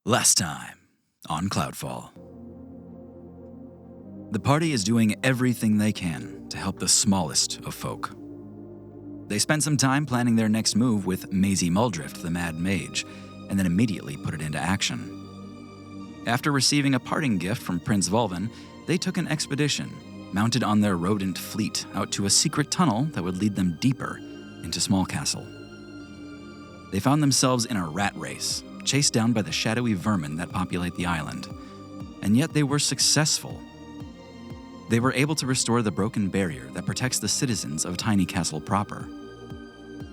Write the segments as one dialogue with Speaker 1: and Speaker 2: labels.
Speaker 1: Last time on Cloudfall. The party is doing everything they can to help the smallest of folk. They spent some time planning their next move with Maisie Muldrift, the Mad Mage, and then immediately put it into action. After receiving a parting gift from Prince Volvin, they took an expedition, mounted on their rodent fleet, out to a secret tunnel that would lead them deeper into Smallcastle. They found themselves in a rat race, chased down by the shadowy vermin that populate the island. And yet they were successful. They were able to restore the broken barrier that protects the citizens of Tiny Castle proper.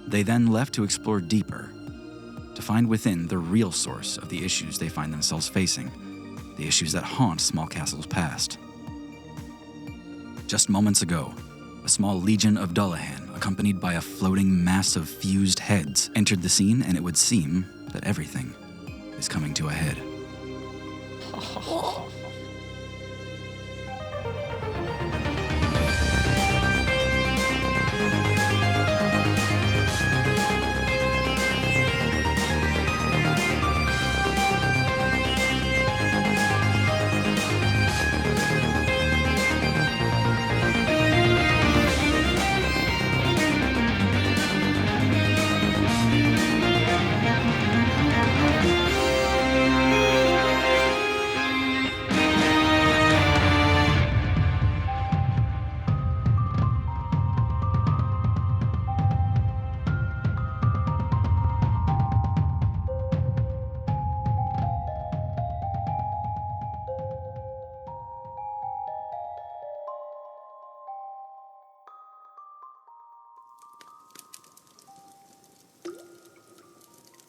Speaker 1: They then left to explore deeper, to find within the real source of the issues they find themselves facing, the issues that haunt Smallcastle's past. Just moments ago, a small legion of Dullahan, accompanied by a floating mass of fused heads, entered the scene, and it would seem that everything is coming to a head.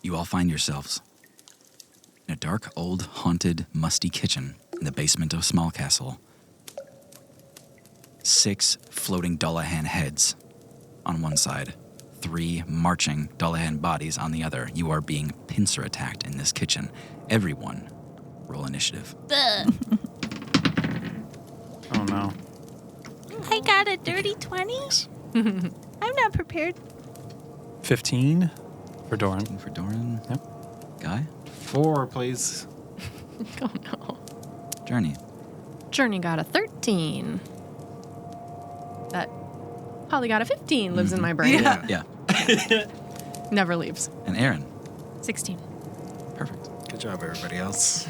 Speaker 1: You all find yourselves in a dark, old, haunted, musty kitchen in the basement of Smallcastle. 6 floating Dullahan heads on one side, 3 marching Dullahan bodies on the other. You are being pincer attacked in this kitchen. Everyone, roll initiative.
Speaker 2: Oh no.
Speaker 3: I got a dirty 20. I'm not prepared.
Speaker 2: 15 for Doran.
Speaker 1: For Doran.
Speaker 2: Yep.
Speaker 1: Guy.
Speaker 4: 4, please.
Speaker 5: Oh no.
Speaker 1: Journey.
Speaker 5: Journey got a 13. That Holly got a 15, lives in my brain.
Speaker 1: Yeah.
Speaker 5: Never leaves.
Speaker 1: And Aaron.
Speaker 3: 16.
Speaker 1: Perfect.
Speaker 4: Good job, everybody else.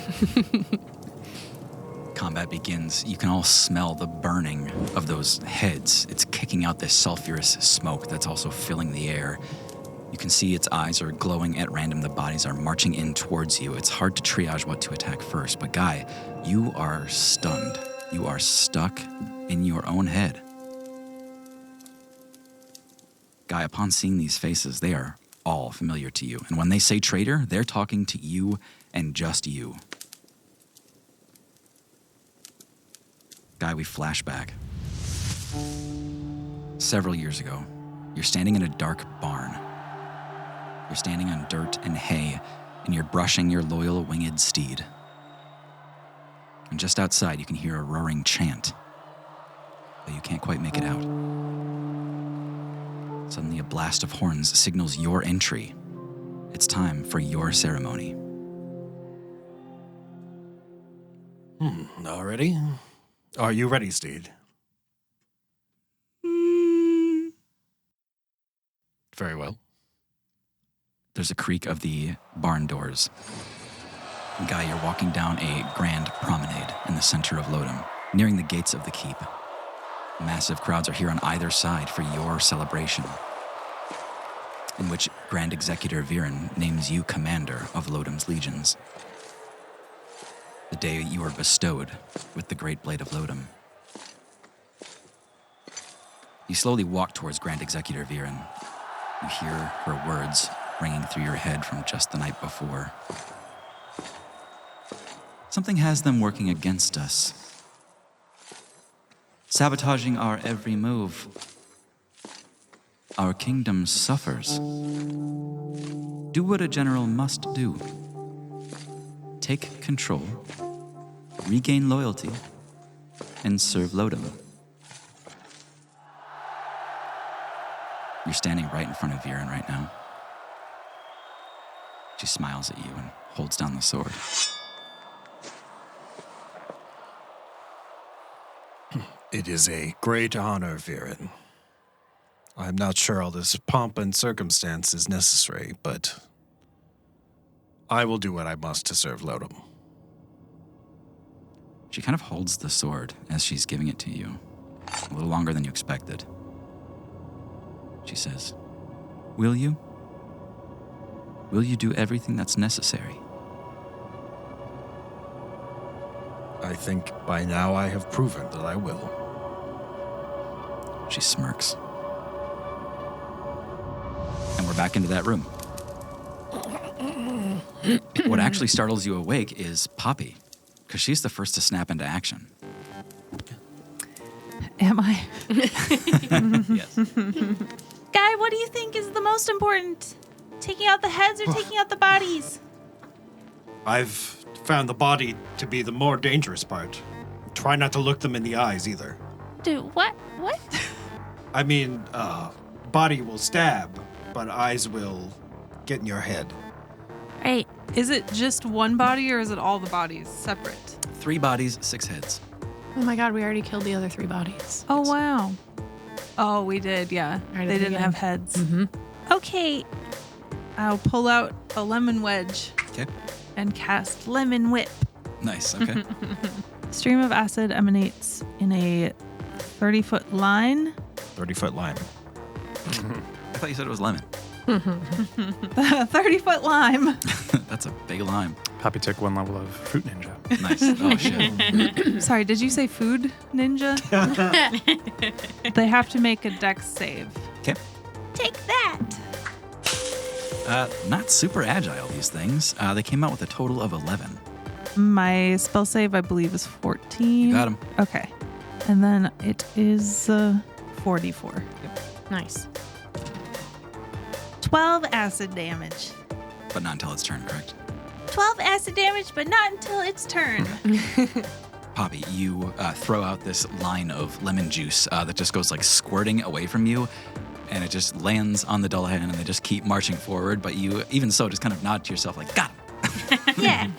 Speaker 1: Combat begins. You can all smell the burning of those heads. It's kicking out this sulfurous smoke that's also filling the air. You can see its eyes are glowing at random. The bodies are marching in towards you. It's hard to triage what to attack first. But Guy, you are stunned. You are stuck in your own head. Guy, upon seeing these faces, they are all familiar to you. And when they say traitor, they're talking to you and just you. Guy, we flash back. Several years ago, you're standing in a dark barn. You're standing on dirt and hay, and you're brushing your loyal winged steed. And just outside, you can hear a roaring chant, though you can't quite make it out. Suddenly, a blast of horns signals your entry. It's time for your ceremony.
Speaker 4: Already? Are you ready, Steed? Very well.
Speaker 1: There's a creak of the barn doors. Guy, you're walking down a grand promenade in the center of Lodom, nearing the gates of the keep. Massive crowds are here on either side for your celebration, in which Grand Executor Viren names you commander of Lodom's legions. The day you are bestowed with the Great Blade of Lodom. You slowly walk towards Grand Executor Viren. You hear her words ringing through your head from just the night before. Something has them working against us, sabotaging our every move. Our kingdom suffers. Do what a general must do. Take control, regain loyalty, and serve Lodom. You're standing right in front of Viren right now. She smiles at you and holds down the sword.
Speaker 4: It is a great honor, Viren. I'm not sure all this pomp and circumstance is necessary, but I will do what I must to serve Lodom.
Speaker 1: She kind of holds the sword as she's giving it to you, a little longer than you expected. She says, Will you? Will you do everything that's necessary?
Speaker 4: I think by now I have proven that I will.
Speaker 1: She smirks. And we're back into that room. What actually startles you awake is Poppy, because she's the first to snap into action.
Speaker 6: Am I?
Speaker 1: Yes.
Speaker 3: Guy, what do you think is the most important? Taking out the heads or taking out the bodies?
Speaker 4: I've found the body to be the more dangerous part. Try not to look them in the eyes either.
Speaker 3: Dude, what? What?
Speaker 4: I mean, body will stab, but eyes will get in your head.
Speaker 3: Right.
Speaker 6: Is it just one body or is it all the bodies separate?
Speaker 1: 3 bodies, 6 heads.
Speaker 5: Oh my god, we already killed the other 3 bodies.
Speaker 6: Oh, wow. Oh, we did, yeah.
Speaker 5: Right at
Speaker 6: They
Speaker 5: the
Speaker 6: didn't
Speaker 5: beginning.
Speaker 6: have heads.
Speaker 5: Mm-hmm.
Speaker 3: Okay.
Speaker 6: I'll pull out a lemon wedge
Speaker 1: Okay.
Speaker 6: and cast Lemon Whip.
Speaker 1: Nice, okay.
Speaker 6: Stream of acid emanates in a 30-foot line.
Speaker 4: 30-foot line.
Speaker 1: I thought you said it was lemon.
Speaker 6: 30-foot lime.
Speaker 1: That's a big lime.
Speaker 2: Poppy took 1 level of Fruit Ninja.
Speaker 1: Nice. Oh, shit.
Speaker 6: Sorry, did you say food ninja? They have to make a dex save.
Speaker 1: Okay.
Speaker 3: Take that.
Speaker 1: Not super agile, these things. They came out with a total of 11.
Speaker 6: My spell save, I believe, is 14.
Speaker 1: You got 'em.
Speaker 6: Okay. And then it is 44.
Speaker 5: Nice.
Speaker 3: 12 acid damage.
Speaker 1: But not until its turn, correct?
Speaker 3: 12 acid damage, but not until its turn.
Speaker 1: Poppy, you throw out this line of lemon juice that just goes like squirting away from you, and it just lands on the Dullahan, and they just keep marching forward. But you, even so, just kind of nod to yourself like, got him.
Speaker 3: Yeah.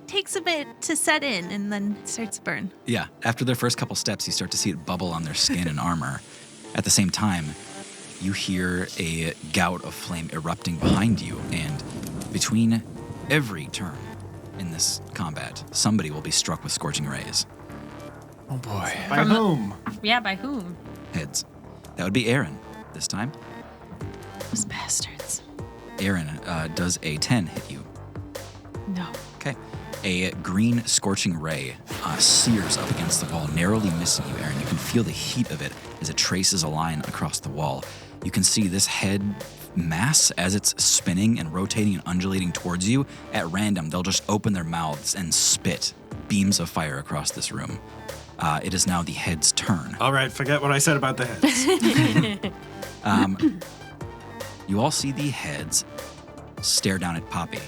Speaker 3: Takes a bit to set in and then starts to burn.
Speaker 1: Yeah, after their first couple steps, you start to see it bubble on their skin and armor. At the same time, you hear a gout of flame erupting behind you, and between every turn in this combat, somebody will be struck with scorching rays.
Speaker 2: Oh boy.
Speaker 4: By whom?
Speaker 3: Yeah, by whom?
Speaker 1: Heads. That would be Aaron this time.
Speaker 5: Those bastards.
Speaker 1: Aaron, does a 10 hit you?
Speaker 5: No.
Speaker 1: Okay. A green scorching ray sears up against the wall, narrowly missing you, Aaron. You can feel the heat of it as it traces a line across the wall. You can see this head mass as it's spinning and rotating and undulating towards you. At random, they'll just open their mouths and spit beams of fire across this room. It is now the head's turn.
Speaker 4: All right, forget what I said about the heads.
Speaker 1: You all see the heads stare down at Poppy.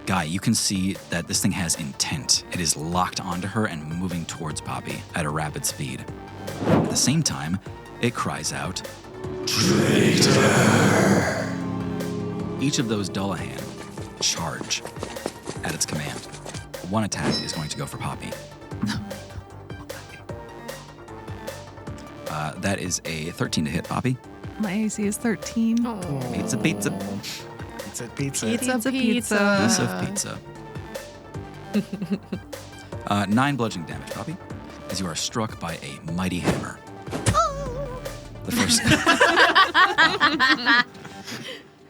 Speaker 1: Guy, you can see that this thing has intent. It is locked onto her and moving towards Poppy at a rapid speed. At the same time, it cries out, "Traitor!" Each of those Dullahan charge at its command. One attack is going to go for Poppy. That is a 13 to hit, Poppy.
Speaker 6: My AC is 13.
Speaker 1: Pizza, pizza.
Speaker 4: Pizza, pizza.
Speaker 5: Pizza.
Speaker 1: Piece of pizza. 9 bludgeoning damage, Poppy, as you are struck by a mighty hammer.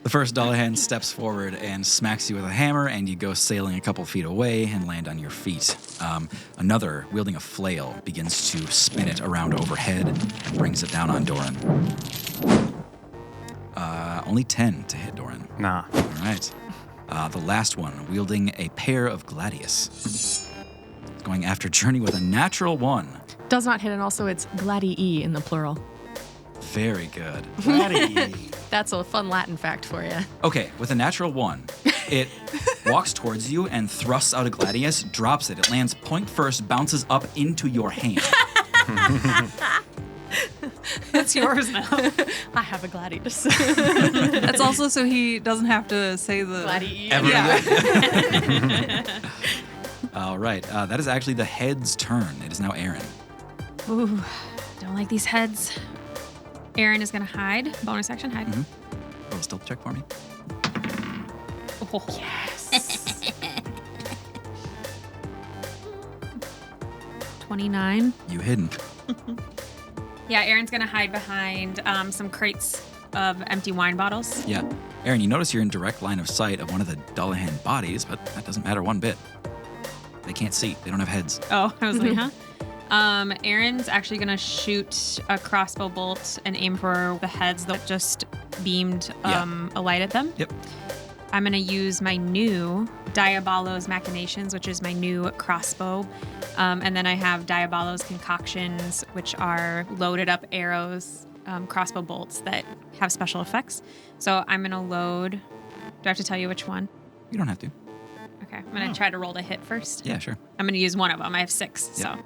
Speaker 1: The first Dullahan steps forward and smacks you with a hammer, and you go sailing a couple feet away and land on your feet. Another, wielding a flail, begins to spin it around overhead and brings it down on Doran. Only 10 to hit Doran.
Speaker 2: Nah.
Speaker 1: All right. The last one, wielding a pair of gladius. Going after Journey with a natural 1.
Speaker 5: Does not hit, and also it's gladii in the plural.
Speaker 1: Very good.
Speaker 5: That's a fun Latin fact for you.
Speaker 1: Okay, with a natural 1, it walks towards you and thrusts out a gladius, drops it. It lands point first, bounces up into your hand.
Speaker 6: It's yours now.
Speaker 5: I have a gladius.
Speaker 6: That's also so he doesn't have to say the
Speaker 1: All right. That is actually the head's turn. It is now Aaron.
Speaker 5: Ooh, don't like these heads. Aaron is going to hide. Bonus action, hide.
Speaker 1: Roll a stealth check for me.
Speaker 5: Oh, yes. 29.
Speaker 1: You hidden.
Speaker 5: Yeah, Aaron's going to hide behind some crates of empty wine bottles.
Speaker 1: Yeah. Aaron, you notice you're in direct line of sight of one of the Dullahan bodies, but that doesn't matter one bit. They can't see. They don't have heads.
Speaker 5: Oh, I was like, huh? Aaron's actually going to shoot a crossbow bolt and aim for the heads that just beamed a light at them.
Speaker 1: Yep.
Speaker 5: I'm going to use my new Diabolos Machinations, which is my new crossbow. And then I have Diabolos Concoctions, which are loaded up arrows, crossbow bolts that have special effects. So I'm going to load. Do I have to tell you which one?
Speaker 1: You don't have to.
Speaker 5: Okay. I'm going to try to roll to hit first.
Speaker 1: Yeah, sure.
Speaker 5: I'm going to use one of them. I have 6, so.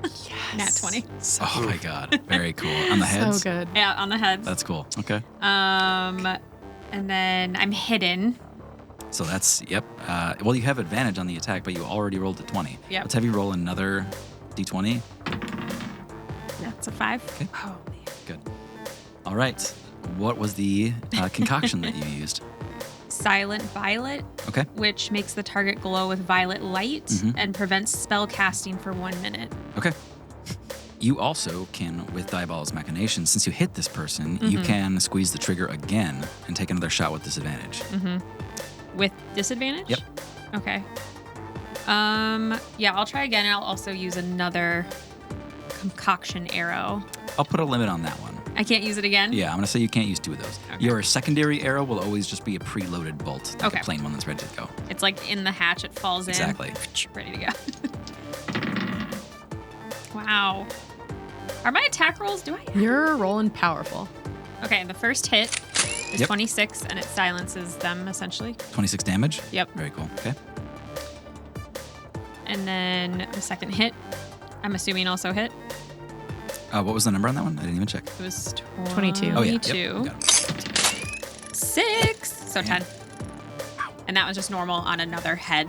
Speaker 6: Yes.
Speaker 5: Nat 20.
Speaker 1: Oh my God. Very cool. On the heads?
Speaker 5: So good. Yeah, on the heads.
Speaker 1: That's cool. Okay.
Speaker 5: And then I'm hidden.
Speaker 1: So that's, yep. Well, you have advantage on the attack, but you already rolled a 20.
Speaker 5: Yep.
Speaker 1: Let's have you roll another d20.
Speaker 5: That's a 5.
Speaker 1: Okay.
Speaker 5: Oh, man.
Speaker 1: Good. All right. What was the concoction that you used?
Speaker 5: Silent Violet,
Speaker 1: Okay.
Speaker 5: which makes the target glow with violet light and prevents spell casting for 1 minute.
Speaker 1: Okay. You also can, with Diabolos Machinations, since you hit this person, you can squeeze the trigger again and take another shot with disadvantage.
Speaker 5: With disadvantage?
Speaker 1: Yep.
Speaker 5: Okay. Yeah, I'll try again, and I'll also use another concoction arrow.
Speaker 1: I'll put a limit on that one.
Speaker 5: I can't use it again?
Speaker 1: Yeah, I'm going to say you can't use 2 of those.
Speaker 5: Okay.
Speaker 1: Your secondary arrow will always just be a preloaded bolt, like
Speaker 5: Okay.
Speaker 1: a plain one that's ready to go.
Speaker 5: It's like in the hatch, it falls
Speaker 1: Exactly.
Speaker 5: in. Ready to go. Wow. Are my attack rolls, do I?
Speaker 7: You're rolling powerful.
Speaker 5: Okay, the first hit is
Speaker 1: Yep.
Speaker 5: 26, and it silences them, essentially.
Speaker 1: 26 damage?
Speaker 5: Yep.
Speaker 1: Very cool. Okay.
Speaker 5: And then the second hit, I'm assuming also hit.
Speaker 1: What was the number on that one? I didn't even check.
Speaker 5: It was
Speaker 7: 22.
Speaker 1: Oh, yeah.
Speaker 5: 22.
Speaker 1: Yep. Got it.
Speaker 5: 6. So
Speaker 1: Yeah.
Speaker 5: 10. And that was just normal on another head.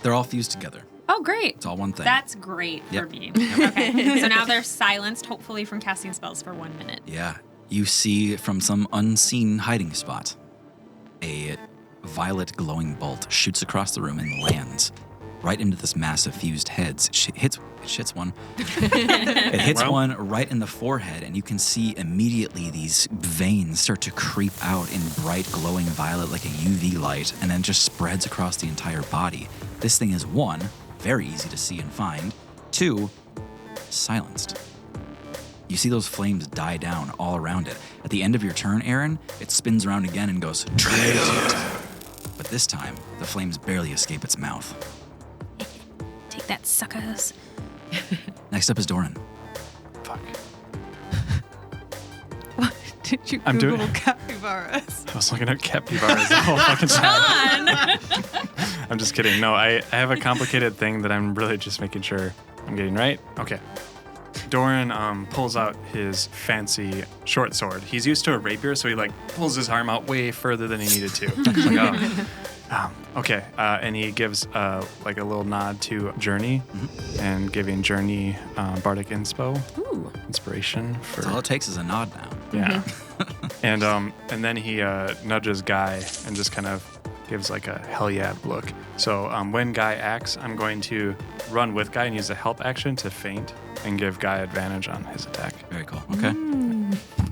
Speaker 1: They're all fused together.
Speaker 5: Oh, great.
Speaker 1: It's all one thing.
Speaker 5: That's great for
Speaker 1: Yep.
Speaker 5: me. Okay. So now they're silenced, hopefully, from casting spells for 1 minute.
Speaker 1: Yeah. You see from some unseen hiding spot, a violet glowing bolt shoots across the room and lands right into this mass of fused heads. It hits one. It hits one right in the forehead, and you can see immediately these veins start to creep out in bright glowing violet like a UV light, and then just spreads across the entire body. This thing is 1, very easy to see and find. 2, silenced. You see those flames die down all around it. At the end of your turn, Aaron, it spins around again and goes, "Traitor!" But this time, the flames barely escape its mouth.
Speaker 5: Take that, suckers.
Speaker 1: Next up is Doran.
Speaker 2: Fuck.
Speaker 6: Did you
Speaker 2: I'm
Speaker 6: Google
Speaker 2: doing-
Speaker 6: capybaras?
Speaker 2: I was looking at capybaras the whole fucking time. I'm just kidding. No, I have a complicated thing that I'm really just making sure I'm getting right. Okay. Doran pulls out his fancy short sword. He's used to a rapier, so he like pulls his arm out way further than he needed to. It's like, okay. And he gives like a little nod to Journey and giving Journey Bardic Inspo.
Speaker 5: Ooh.
Speaker 2: Inspiration for.
Speaker 1: So all it takes is a nod now.
Speaker 2: Yeah. And then he nudges Guy and just kind of gives like a hell yeah look. So when Guy acts, I'm going to run with Guy and use a help action to feint and give Guy advantage on his attack.
Speaker 1: Very cool. Okay.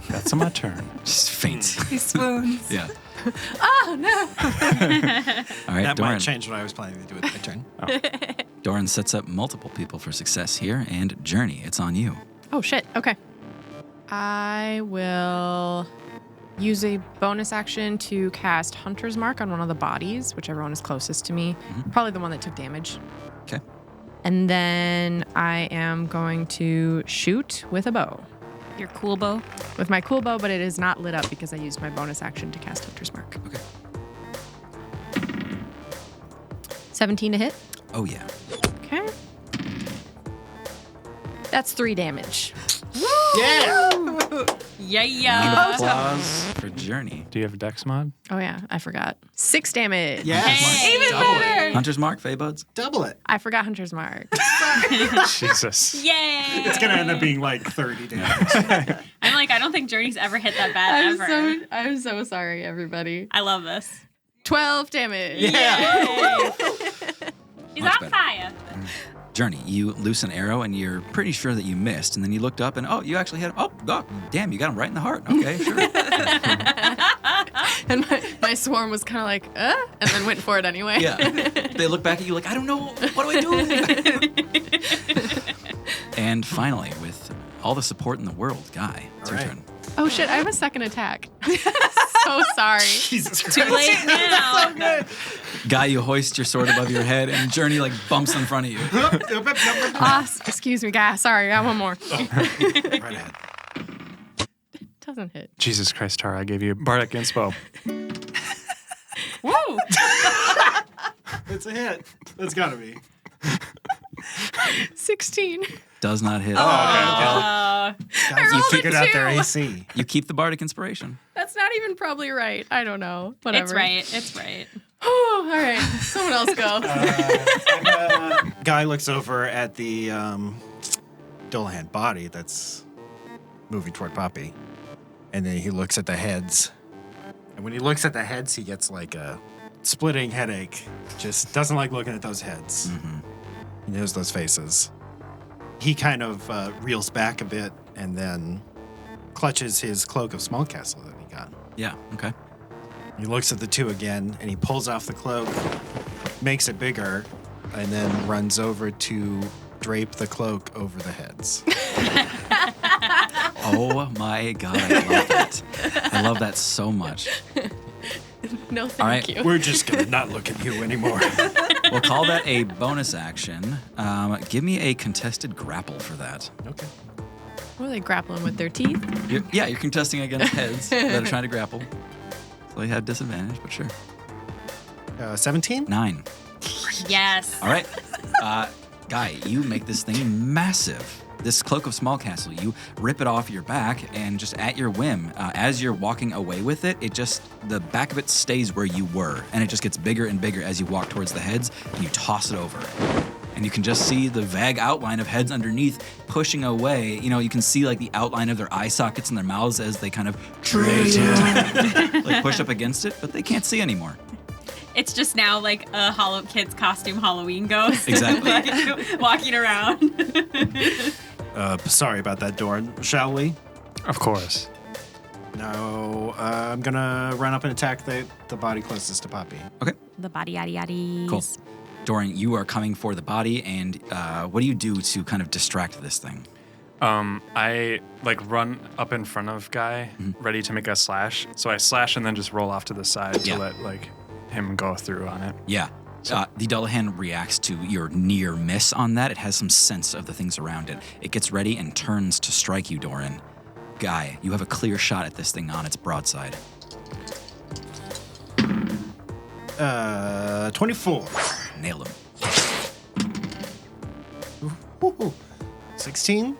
Speaker 2: That's my turn.
Speaker 1: Just faints.
Speaker 6: He swoons.
Speaker 1: Yeah.
Speaker 6: Oh, no.
Speaker 1: All right,
Speaker 4: That
Speaker 1: Doran.
Speaker 4: might change what I was planning to do with my turn.
Speaker 1: Doran sets up multiple people for success here, and Journey, it's on you.
Speaker 7: Oh, shit. Okay. I will use a bonus action to cast Hunter's Mark on one of the bodies, whichever one is closest to me. Probably the one that took damage.
Speaker 1: Okay.
Speaker 7: And then I am going to shoot with a bow.
Speaker 5: Your cool bow.
Speaker 7: With my cool bow, but it is not lit up because I used my bonus action to cast Hunter's Mark.
Speaker 1: Okay.
Speaker 7: 17 to hit.
Speaker 1: Oh, yeah.
Speaker 7: Okay. That's 3 damage.
Speaker 1: Round of applause for Journey.
Speaker 2: Do you have a dex mod?
Speaker 7: Oh, yeah. I forgot. 6 damage.
Speaker 8: Yes.
Speaker 3: Even better.
Speaker 1: Hunter's Mark, Fey Buds.
Speaker 8: Double it.
Speaker 7: I forgot Hunter's Mark.
Speaker 2: Jesus.
Speaker 3: Yay.
Speaker 8: It's going to end up being like 30 damage.
Speaker 3: I'm like, I don't think Journey's ever hit that bad ever.
Speaker 7: I'm so sorry, everybody.
Speaker 3: I love this.
Speaker 7: 12 damage.
Speaker 8: Yeah.
Speaker 3: He's
Speaker 1: Much
Speaker 3: on
Speaker 1: better.
Speaker 3: fire.
Speaker 1: Journey, you loose an arrow and you're pretty sure that you missed. And then you looked up and, oh, you actually hit him. Oh, damn, you got him right in the heart. Okay, sure.
Speaker 7: And my swarm was kind of like, and then went for it anyway.
Speaker 1: Yeah. They look back at you like, I don't know. What do I do? And finally, with all the support in the world, Guy, it's your
Speaker 8: All right.
Speaker 1: turn.
Speaker 7: Oh, shit. I have a second attack. So sorry.
Speaker 8: Jesus Christ.
Speaker 3: Too late now.
Speaker 8: So
Speaker 1: Guy, you hoist your sword above your head and Journey like bumps in front of you.
Speaker 7: good. Excuse me, guy. Sorry. I have one more.
Speaker 8: Right ahead.
Speaker 7: Doesn't hit.
Speaker 2: Jesus Christ, Tara, I gave you Bardic Inspo.
Speaker 3: Woo.
Speaker 8: It's a hit. That's got to be.
Speaker 7: 16.
Speaker 1: Does not hit.
Speaker 8: Guys, you
Speaker 7: rolled a
Speaker 8: figured out their
Speaker 7: 2.
Speaker 8: AC.
Speaker 1: You keep the bardic inspiration.
Speaker 7: That's not even probably right. I don't know. Whatever.
Speaker 3: It's right. It's right.
Speaker 7: All right. Someone else go.
Speaker 8: Guy looks over at the Dolahan body that's moving toward Poppy. And then he looks at the heads. And when he looks at the heads, he gets like a splitting headache. Just doesn't like looking at those heads. He knows those faces. He kind of reels back a bit and then clutches his cloak of Smallcastle that he got.
Speaker 1: Yeah, okay.
Speaker 8: He looks at the two again and he pulls off the cloak, makes it bigger, and then runs over to drape the cloak over the heads.
Speaker 1: Oh my god, I love that. I love that so much.
Speaker 7: No, thank
Speaker 1: All right.
Speaker 7: you.
Speaker 8: We're just gonna not look at you anymore.
Speaker 1: We'll call that a bonus action. Give me a contested grapple for that.
Speaker 8: Okay.
Speaker 7: What are they grappling with their teeth?
Speaker 1: You're contesting against heads that are trying to grapple. So they have disadvantage, but sure.
Speaker 8: 17?
Speaker 1: 9.
Speaker 3: Yes.
Speaker 1: All right. Guy, you make this thing massive. This cloak of Smallcastle, you rip it off your back and just at your whim, as you're walking away with it, the back of it stays where you were and it just gets bigger and bigger as you walk towards the heads and you toss it over. And you can just see the vague outline of heads underneath pushing away. You know, you can see like the outline of their eye sockets and their mouths as they kind of like push up against it, but they can't see anymore.
Speaker 3: It's just now like a kid's costume Halloween ghost.
Speaker 1: Exactly.
Speaker 3: Like, walking around.
Speaker 8: Sorry about that, Doran. Shall we?
Speaker 2: Of course.
Speaker 8: No, I'm gonna run up and attack the body closest to Poppy.
Speaker 1: Okay.
Speaker 3: The body yaddy yaddies.
Speaker 1: Cool. Dorian, you are coming for the body, and what do you do to kind of distract this thing?
Speaker 2: I like run up in front of Guy, ready to make a slash. So I slash and then just roll off to the side
Speaker 1: Yeah.
Speaker 2: to let like him go through on it.
Speaker 1: Yeah. The Dullahan reacts to your near miss on that. It has some sense of the things around it. It gets ready and turns to strike you, Doran. Guy, you have a clear shot at this thing on its broadside.
Speaker 8: 24.
Speaker 1: Nail him.
Speaker 8: Woo-hoo. 16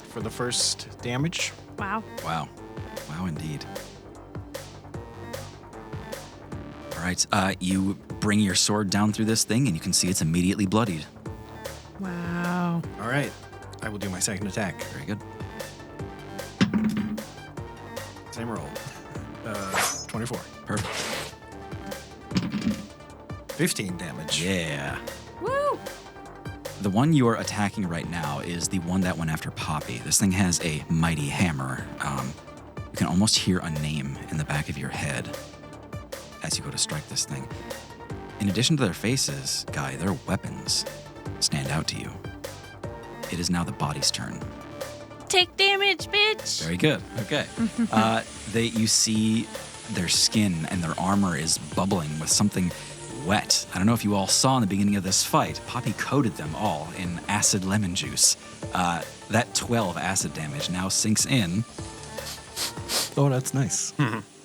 Speaker 8: for the first damage.
Speaker 3: Wow.
Speaker 1: Wow. Wow, indeed. All right. You bring your sword down through this thing, and you can see it's immediately bloodied.
Speaker 7: Wow.
Speaker 8: All right, I will do my second attack.
Speaker 1: Very good.
Speaker 8: Same roll. 24.
Speaker 1: Perfect.
Speaker 8: 15 damage.
Speaker 1: Yeah.
Speaker 3: Woo.
Speaker 1: The one you are attacking right now is the one that went after Poppy. This thing has a mighty hammer. You can almost hear a name in the back of your head as you go to strike this thing. In addition to their faces, Guy, their weapons stand out to you. It is now the body's turn.
Speaker 3: Take damage, bitch.
Speaker 1: Very good. Okay. You see their skin and their armor is bubbling with something wet. I don't know if you all saw in the beginning of this fight, Poppy coated them all in acid lemon juice. That 12 acid damage now sinks in.
Speaker 8: Oh, that's nice.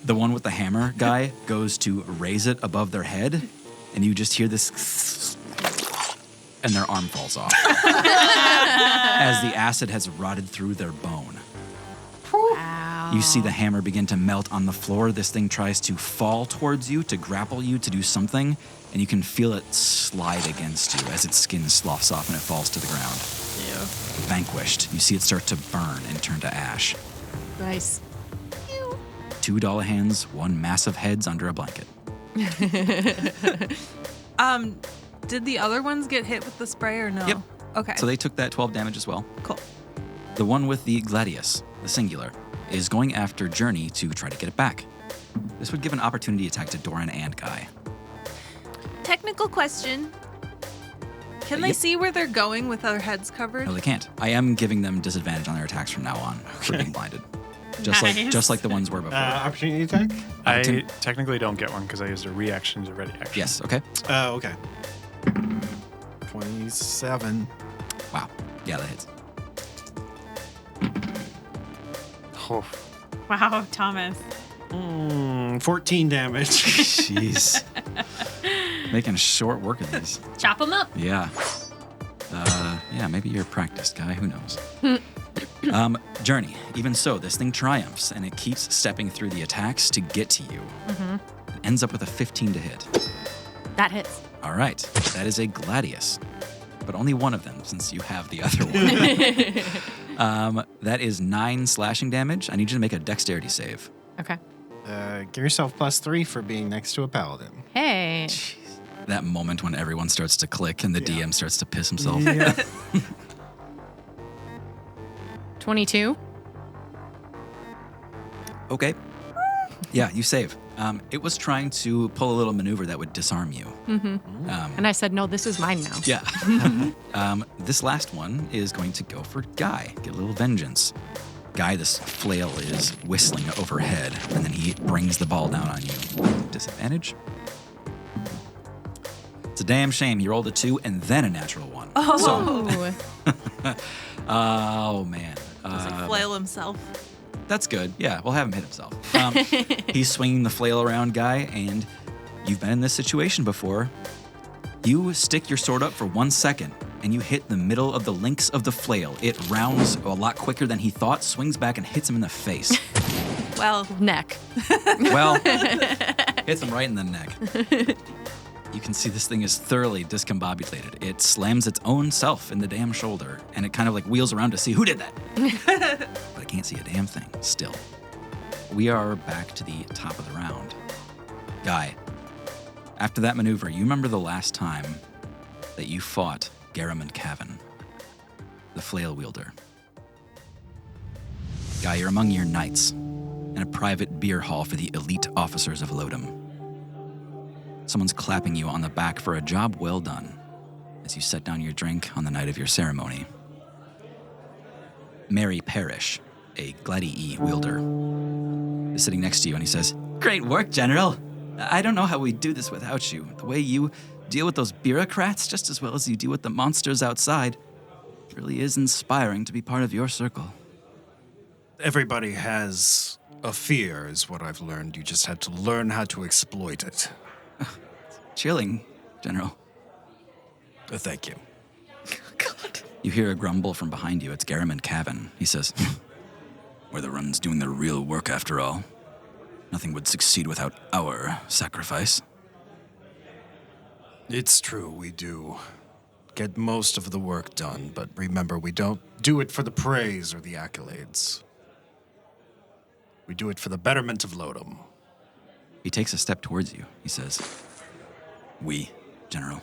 Speaker 1: The one with the hammer guy goes to raise it above their head, and you just hear this, and their arm falls off as the acid has rotted through their bone. You see the hammer begin to melt on the floor. This thing tries to fall towards you, to grapple you, to do something, and you can feel it slide against you as its skin sloughs off and it falls to the ground. Vanquished, you see it start to burn and turn to ash.
Speaker 7: Nice.
Speaker 1: 2 Dullahans, 1 massive heads under a blanket.
Speaker 6: Did the other ones get hit with the spray or no?
Speaker 1: Yep.
Speaker 6: Okay.
Speaker 1: So they took that 12 damage as well.
Speaker 6: Cool.
Speaker 1: The one with the Gladius, the singular, is going after Journey to try to get it back. This would give an opportunity attack to Doran and Guy.
Speaker 3: Technical question.
Speaker 6: Can they see where they're going with their heads covered?
Speaker 1: No, they can't. I am giving them disadvantage on their attacks from now on for being blinded. Just like the ones were before.
Speaker 8: Opportunity attack?
Speaker 2: I technically don't get one because I used a reaction to ready action.
Speaker 1: Yes, okay.
Speaker 8: Okay. 27.
Speaker 1: Wow. Yeah, that hits.
Speaker 2: Oh,
Speaker 5: Wow, Thomas.
Speaker 8: 14 damage.
Speaker 1: Jeez. Making short work of these.
Speaker 5: Chop them up.
Speaker 1: Yeah. Yeah, maybe you're a practiced guy. Who knows? Journey. Even so, this thing triumphs, and it keeps stepping through the attacks to get to you. It ends up with a 15 to hit.
Speaker 7: That hits.
Speaker 1: All right. That is a Gladius. But only one of them, since you have the other one. That is 9 slashing damage. I need you to make a dexterity save.
Speaker 7: Okay.
Speaker 8: Give yourself +3 for being next to a paladin.
Speaker 7: Hey.
Speaker 1: That moment when everyone starts to click and the DM starts to piss himself.
Speaker 7: 22.
Speaker 1: Okay. Yeah, you save. It was trying to pull a little maneuver that would disarm you.
Speaker 7: And I said, no, this is mine now.
Speaker 1: Yeah. This last one is going to go for Guy. Get a little vengeance. Guy, this flail is whistling overhead, and then he brings the ball down on you. Disadvantage? It's a damn shame. You rolled a 2 and then a natural 1.
Speaker 7: Oh.
Speaker 1: Oh, man.
Speaker 3: Does he flail himself?
Speaker 1: That's good. Yeah, we'll have him hit himself. He's swinging the flail around, Guy, and you've been in this situation before. You stick your sword up for 1 second, and you hit the middle of the links of the flail. It rounds a lot quicker than he thought, swings back, and hits him in the face.
Speaker 3: Well,
Speaker 7: Neck.
Speaker 1: Well, hits him right in the neck. You can see this thing is thoroughly discombobulated. It slams its own self in the damn shoulder, and it kind of like wheels around to see who did that. But I can't see a damn thing still. We are back to the top of the round. Guy, after that maneuver, you remember the last time that you fought Garamond Cavan, the flail wielder. Guy, you're among your knights in a private beer hall for the elite officers of Lodom. Someone's clapping you on the back for a job well done as you set down your drink on the night of your ceremony. Mary Parrish, a Gladii wielder, is sitting next to you and he says, "Great work, General. I don't know how we do this without you. The way you deal with those bureaucrats just as well as you deal with the monsters outside really is inspiring to be part of your circle."
Speaker 4: Everybody has a fear, is what I've learned. You just had to learn how to exploit it.
Speaker 1: Chilling, General.
Speaker 4: Thank you.
Speaker 1: You hear a grumble from behind you. It's Garamond Cavan. He says, "We're the ones doing the real work after all. Nothing would succeed without our sacrifice."
Speaker 4: It's true, we do get most of the work done, but remember, we don't do it for the praise or the accolades. We do it for the betterment of Lodom.
Speaker 1: He takes a step towards you. He says, "We, General.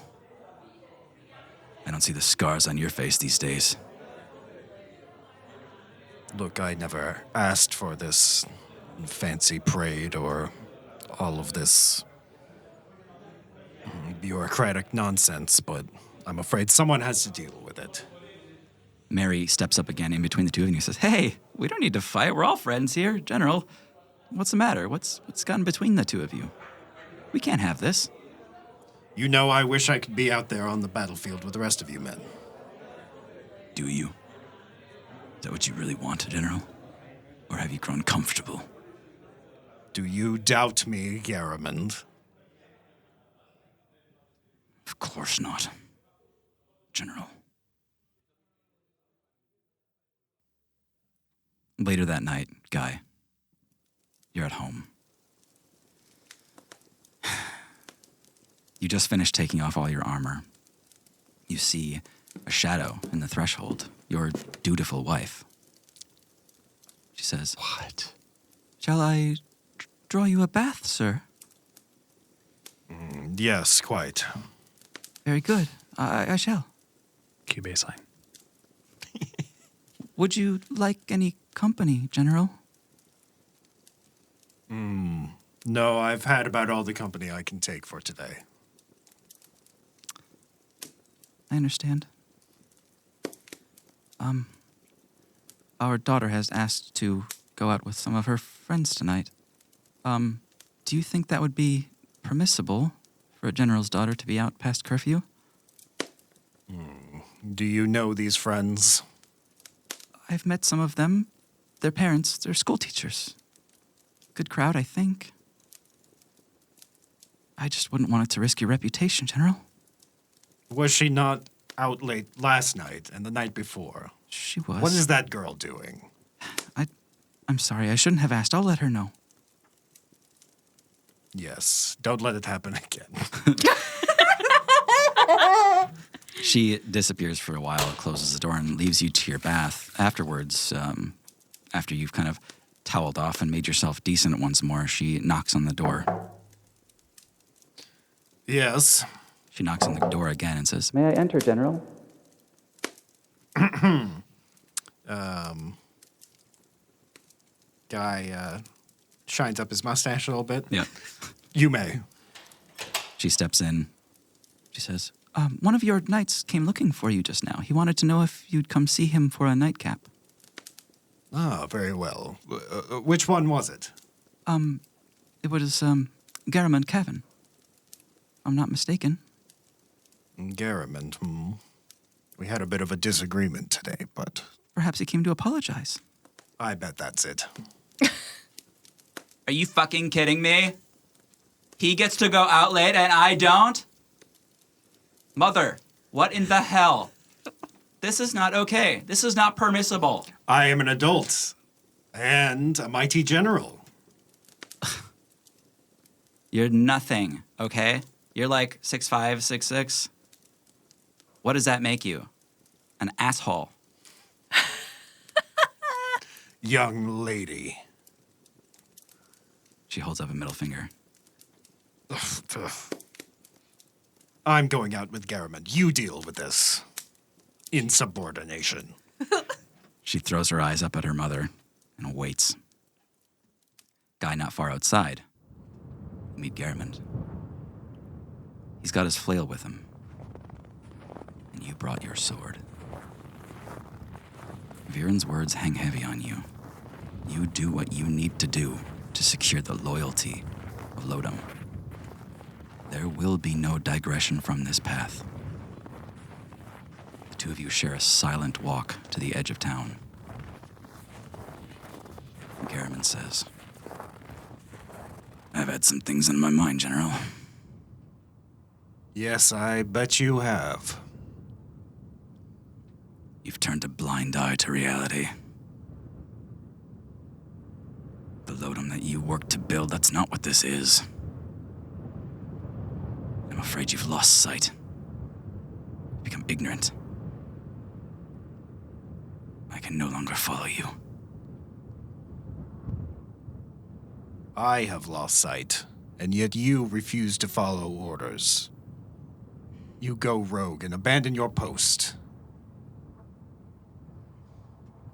Speaker 1: I don't see the scars on your face these days."
Speaker 4: Look, I never asked for this fancy parade or all of this bureaucratic nonsense, but I'm afraid someone has to deal with it.
Speaker 1: Mary steps up again in between the two of you and says, "Hey, we don't need to fight. We're all friends here. General, what's the matter? What's gotten between the two of you? We can't have this."
Speaker 4: You know, I wish I could be out there on the battlefield with the rest of you men.
Speaker 1: Do you? Is that what you really want, General? Or have you grown comfortable?
Speaker 4: Do you doubt me, Garamond?
Speaker 1: Of course not, General. Later that night, Guy, You're at home. You just finished taking off all your armor. You see a shadow in the threshold, your dutiful wife. She says,
Speaker 4: What?
Speaker 1: "Shall I draw you a bath, sir?"
Speaker 4: Yes, quite.
Speaker 1: "Very good. I shall.
Speaker 2: Q baseline.
Speaker 1: Would you like any company, General?"
Speaker 4: No, I've had about all the company I can take for today.
Speaker 1: I understand. Our daughter has asked to go out with some of her friends tonight. Do you think that would be permissible for a general's daughter to be out past curfew?
Speaker 4: Do you know these friends?
Speaker 1: I've met some of them. Their parents, they're school teachers. Good crowd, I think. I just wouldn't want it to risk your reputation, General.
Speaker 4: Was she not out late last night and the night before?
Speaker 1: She was.
Speaker 4: What is that girl doing?
Speaker 1: I'm sorry, I shouldn't have asked. I'll let her know.
Speaker 4: Yes, don't let it happen again.
Speaker 1: She disappears for a while, closes the door, and leaves you to your bath. Afterwards, after you've kind of toweled off and made yourself decent once more, she knocks on the door.
Speaker 4: Yes.
Speaker 1: She knocks on the door again and says, "May I enter, General?"
Speaker 4: Guy shines up his mustache a little bit.
Speaker 1: Yeah.
Speaker 4: You may.
Speaker 1: She steps in. She says, "One of your knights came looking for you just now. He wanted to know if you'd come see him for a nightcap."
Speaker 4: Ah, very well. Which one was it?
Speaker 1: It was, Garamond Cavan. I'm not mistaken.
Speaker 4: Garamond, We had a bit of a disagreement today, but
Speaker 1: Perhaps he came to apologize.
Speaker 4: I bet that's it.
Speaker 1: Are you fucking kidding me? He gets to go out late and I don't? Mother, what in the hell? This is not okay. This is not permissible.
Speaker 4: I am an adult and a mighty general.
Speaker 1: You're nothing, okay? You're like 6'5", 6'6". What does that make you? An asshole.
Speaker 4: Young lady.
Speaker 1: She holds up a middle finger.
Speaker 4: I'm going out with Garamond. You deal with this. Insubordination.
Speaker 1: She throws her eyes up at her mother and waits. Guy not far outside. You meet Garamond. He's got his flail with him. And you brought your sword. Viren's words hang heavy on you. You do what you need to do to secure the loyalty of Lodom. There will be no digression from this path. The two of you share a silent walk to the edge of town. Garamond says, "I've had some things on my mind, General."
Speaker 4: Yes, I bet you have.
Speaker 1: You've turned a blind eye to reality. The Lodom that you worked to build, that's not what this is. I'm afraid you've lost sight. You've become ignorant. I can no longer follow you.
Speaker 4: I have lost sight, and yet you refuse to follow orders. You go rogue and abandon your post.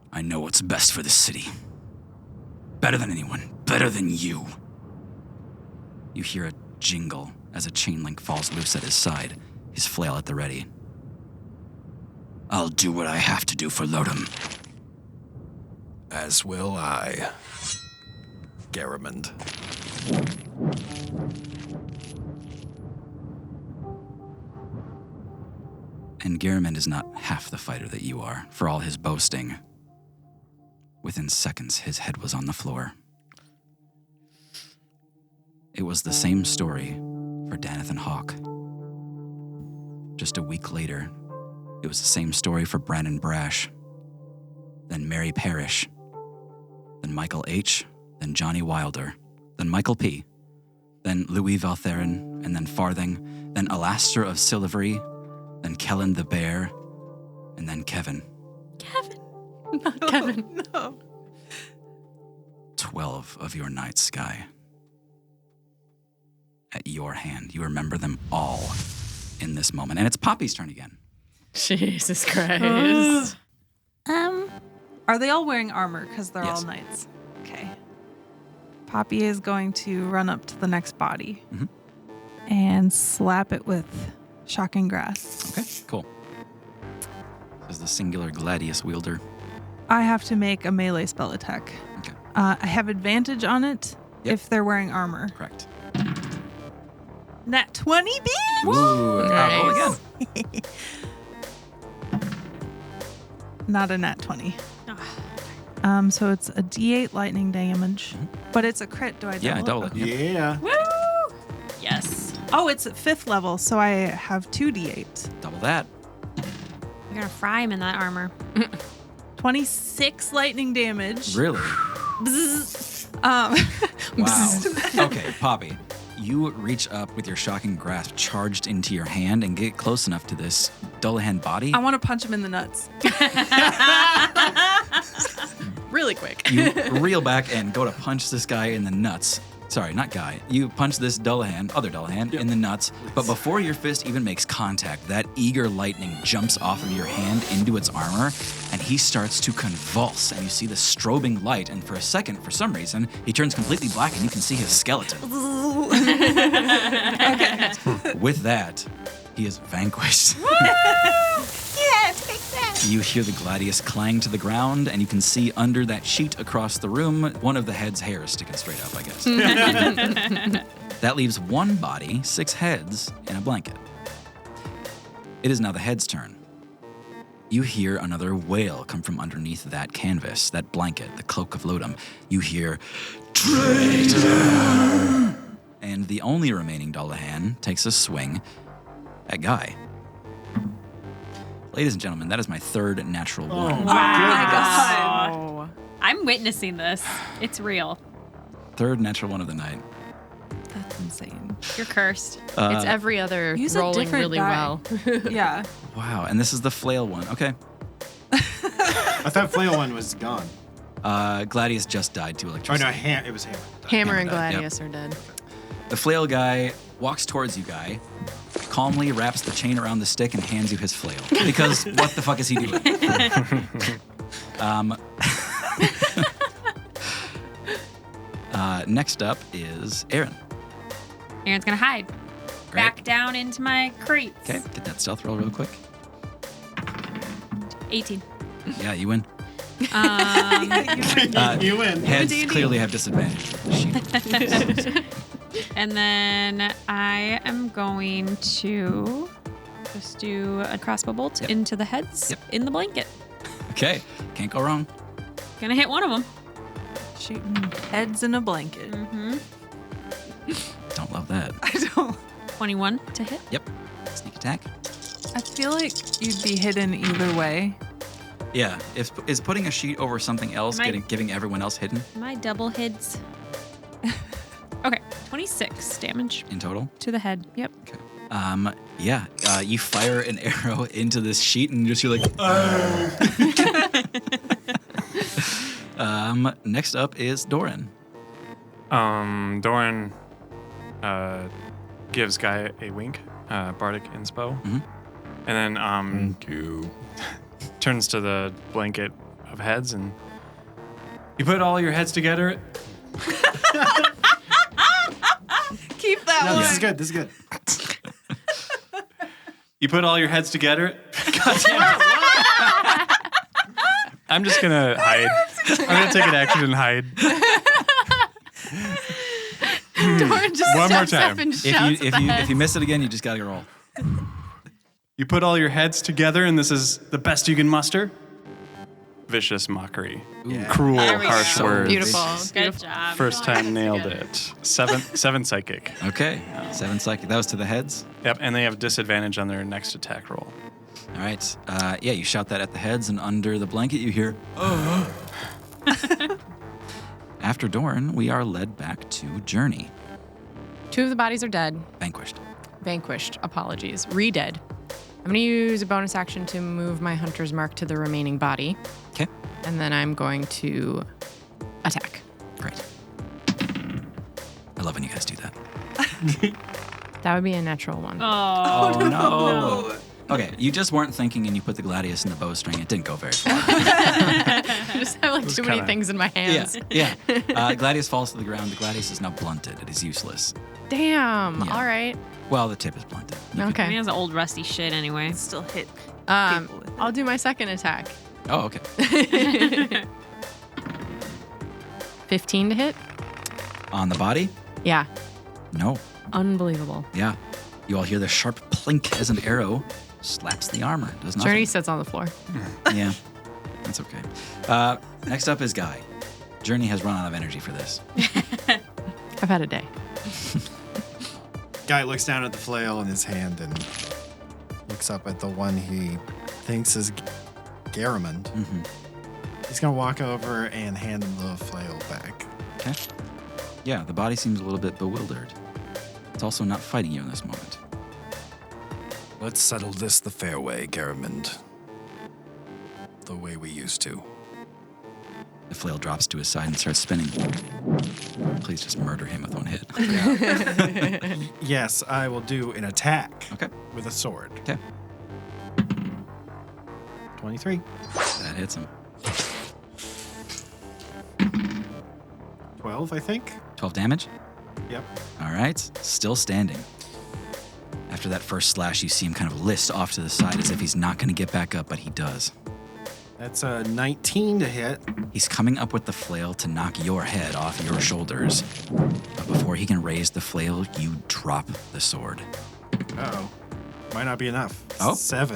Speaker 1: I know what's best for this city. Better than anyone. Better than you. You hear a jingle as a chain link falls loose at his side, his flail at the ready. I'll do what I have to do for Lodom.
Speaker 4: As will I. Garamond.
Speaker 1: And Garamond is not half the fighter that you are, for all his boasting. Within seconds, his head was on the floor. It was the same story for Danathan Hawk. Just a week later, it was the same story for Brandon Brash, then Mary Parrish, then Michael H., then Johnny Wilder, then Michael P., then Louis Valtherin, and then Farthing, then Alastair of Silvery, then Kellen the Bear, and then Kevin.
Speaker 7: Kevin.
Speaker 6: No.
Speaker 1: 12 of your nights, Sky. At your hand. You remember them all in this moment. And it's Poppy's turn again.
Speaker 7: Jesus Christ.
Speaker 6: Are they all wearing armor? Because they're
Speaker 1: Yes.
Speaker 6: all knights. Okay. Poppy is going to run up to the next body and slap it with shocking grasp.
Speaker 1: Okay, cool. This is the singular gladius wielder.
Speaker 6: I have to make a melee spell attack.
Speaker 1: Okay,
Speaker 6: I have advantage on it
Speaker 1: Yep.
Speaker 6: if they're wearing armor.
Speaker 1: correct.
Speaker 6: Nat 20, bitch!
Speaker 1: Ooh,
Speaker 7: Nice.
Speaker 1: roll again.
Speaker 6: Not a nat 20. So it's a D8 lightning damage, but it's a crit. Do I double
Speaker 1: Yeah,
Speaker 6: it?
Speaker 1: double it. Yep.
Speaker 8: Yeah.
Speaker 5: Yes.
Speaker 6: Oh, it's at 5th level, so I have 2D8.
Speaker 1: Double that.
Speaker 5: You're gonna fry him in that armor.
Speaker 6: 26 lightning damage.
Speaker 1: Really?
Speaker 6: Um,
Speaker 1: Wow. Okay, Poppy, you reach up with your shocking grasp charged into your hand and get close enough to this Dullahan body.
Speaker 6: I want to punch him in the nuts.
Speaker 7: Really quick.
Speaker 1: You reel back and go to punch this guy in the nuts. Sorry, not guy. You punch this other Dullahan, in the nuts. But before your fist even makes contact, that eager lightning jumps off of your hand into its armor, and he starts to convulse. And you see the strobing light, and for a second, for some reason, he turns completely black, and you can see his skeleton. With that, he is vanquished.
Speaker 3: Yeah, take that.
Speaker 1: You hear the gladius clang to the ground, and you can see under that sheet across the room, one of the head's hairs sticking straight up, I guess. That leaves one body, 6 heads, and a blanket. It is now the head's turn. You hear another wail come from underneath that canvas, that blanket, the cloak of Lodom. You hear, traitor! And the only remaining Dullahan takes a swing at Guy. Ladies and gentlemen, that is my 3rd natural one.
Speaker 6: Oh my god.
Speaker 7: Oh.
Speaker 5: I'm witnessing this. It's real.
Speaker 1: 3rd natural one of the night.
Speaker 6: That's insane.
Speaker 5: You're cursed.
Speaker 7: It's every other
Speaker 6: Use a
Speaker 7: rolling
Speaker 6: different
Speaker 7: really
Speaker 6: die.
Speaker 7: well.
Speaker 6: Yeah.
Speaker 1: Wow, and this is the flail one. Okay.
Speaker 8: I thought flail one was gone.
Speaker 1: Gladius just died to
Speaker 8: Oh
Speaker 1: electricity.
Speaker 8: no, it was hammer.
Speaker 7: Hammer and
Speaker 1: Hammer died, yep.
Speaker 7: Gladius are dead.
Speaker 1: The flail guy walks towards you, Guy, calmly wraps the chain around the stick and hands you his flail. Because what the fuck is he doing? Next up is Aaron.
Speaker 5: Aaron's gonna hide.
Speaker 1: Great.
Speaker 5: Back down into my crates.
Speaker 1: Okay, get that stealth roll real quick.
Speaker 5: 18.
Speaker 1: Yeah, you win.
Speaker 8: You win.
Speaker 1: Heads clearly have disadvantage. Shit.
Speaker 5: And then I am going to just do a crossbow bolt into the heads in the blanket.
Speaker 1: Okay, can't go wrong.
Speaker 5: Gonna hit one of them.
Speaker 6: Shooting heads in a blanket.
Speaker 1: Don't love that.
Speaker 6: I don't.
Speaker 5: 21 to hit.
Speaker 1: Yep. Sneak attack.
Speaker 6: I feel like you'd be hidden either way.
Speaker 1: Yeah, is putting a sheet over something else
Speaker 5: Am I-
Speaker 1: giving everyone else hidden
Speaker 5: My double hits. Okay, 26 damage
Speaker 1: in total?
Speaker 5: to the head. Yep.
Speaker 1: You fire an arrow into this sheet and just you're like, next up is Doran.
Speaker 2: Doran gives Guy a wink, bardic inspo, and then turns to the blanket of heads and you put all your heads together.
Speaker 6: Keep that
Speaker 8: No,
Speaker 6: one.
Speaker 8: this is good. This is good.
Speaker 2: You put all your heads together. God damn it. I'm just gonna hide. I'm gonna take an action and hide.
Speaker 7: Doran just
Speaker 2: One more
Speaker 7: steps up
Speaker 2: time.
Speaker 7: and
Speaker 1: If
Speaker 7: shouts at the
Speaker 1: you
Speaker 7: heads.
Speaker 1: miss it again, you just gotta roll.
Speaker 2: You put all your heads together, and this is the best you can muster. Vicious mockery. Cruel,
Speaker 5: There we go.
Speaker 2: harsh words.
Speaker 7: Beautiful.
Speaker 5: Good job.
Speaker 2: First time nailed it. Seven psychic.
Speaker 1: Okay, 7 psychic. That was to the heads.
Speaker 2: Yep, and they have disadvantage on their next attack roll.
Speaker 1: All right. You shout that at the heads, and under the blanket you hear, After Doran, we are led back to Journey.
Speaker 7: 2 of the bodies are dead.
Speaker 1: Vanquished.
Speaker 7: Vanquished. Apologies. Re-dead. I'm going to use a bonus action to move my hunter's mark to the remaining body.
Speaker 1: Okay.
Speaker 7: And then I'm going to attack.
Speaker 1: Great. I love when you guys do that.
Speaker 7: That would be a natural 1.
Speaker 1: Oh, no. Okay, you just weren't thinking and you put the gladius in the bowstring. It didn't go very far.
Speaker 7: I just have like too many
Speaker 2: kinda-
Speaker 7: things in my hands.
Speaker 1: Yeah. Gladius falls to the ground. The gladius is now blunted. It is useless.
Speaker 7: Damn.
Speaker 1: Yeah.
Speaker 7: All right.
Speaker 1: Well, the tip is blunted. You
Speaker 5: I mean,
Speaker 7: Okay.
Speaker 5: that's old rusty shit anyway.
Speaker 6: Still hit
Speaker 7: Um,
Speaker 6: people with it.
Speaker 7: I'll do my second attack.
Speaker 1: could- Oh, okay.
Speaker 7: 15 to hit.
Speaker 1: On the body?
Speaker 7: Yeah.
Speaker 1: No.
Speaker 7: Unbelievable.
Speaker 1: Yeah. You all hear the sharp plink as an arrow slaps the armor. Does nothing.
Speaker 7: Journey sits on the floor.
Speaker 1: Yeah. That's okay. Next up is Guy. Journey has run out of energy for this.
Speaker 7: I've had a day.
Speaker 8: Guy looks down at the flail in his hand and looks up at the one he thinks is Garamond.
Speaker 1: Mm-hmm.
Speaker 8: He's gonna walk over and hand him the flail back.
Speaker 1: Okay. Yeah, the body seems a little bit bewildered. It's also not fighting you in this moment.
Speaker 4: Let's settle this the fair way, Garamond. The way we used to.
Speaker 1: The flail drops to his side and starts spinning. Please just murder him with one hit.
Speaker 8: Yes, I will do an attack
Speaker 1: Okay.
Speaker 8: with a sword.
Speaker 1: Okay.
Speaker 8: 23.
Speaker 1: That hits him.
Speaker 8: 12, I think.
Speaker 1: 12 damage.
Speaker 8: Yep.
Speaker 1: All right. Still standing. After that first slash, you see him kind of list off to the side as if he's not going to get back up, but he does.
Speaker 8: That's a 19 to hit.
Speaker 1: He's coming up with the flail to knock your head off your shoulders. But before he can raise the flail, you drop the sword.
Speaker 8: Uh-oh. Might not be enough.
Speaker 1: Oh.
Speaker 8: 7.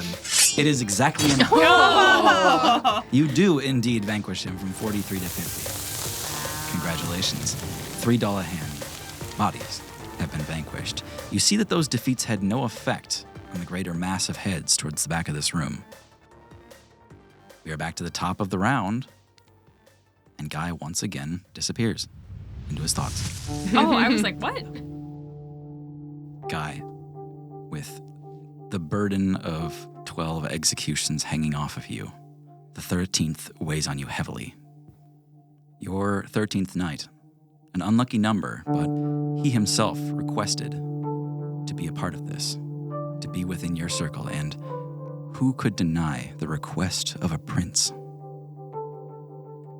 Speaker 1: It is exactly enough. You do indeed vanquish him from 43 to 50. Congratulations. $3 hand. Bodies have been vanquished. You see that those defeats had no effect on the greater mass of heads towards the back of this room. We are back to the top of the round, and Guy once again disappears into his thoughts.
Speaker 5: Oh, I was like, what?
Speaker 1: Guy, with the burden of 12 executions hanging off of you, the 13th weighs on you heavily. Your 13th night, an unlucky number, but he himself requested to be a part of this, to be within your circle, and who could deny the request of a prince?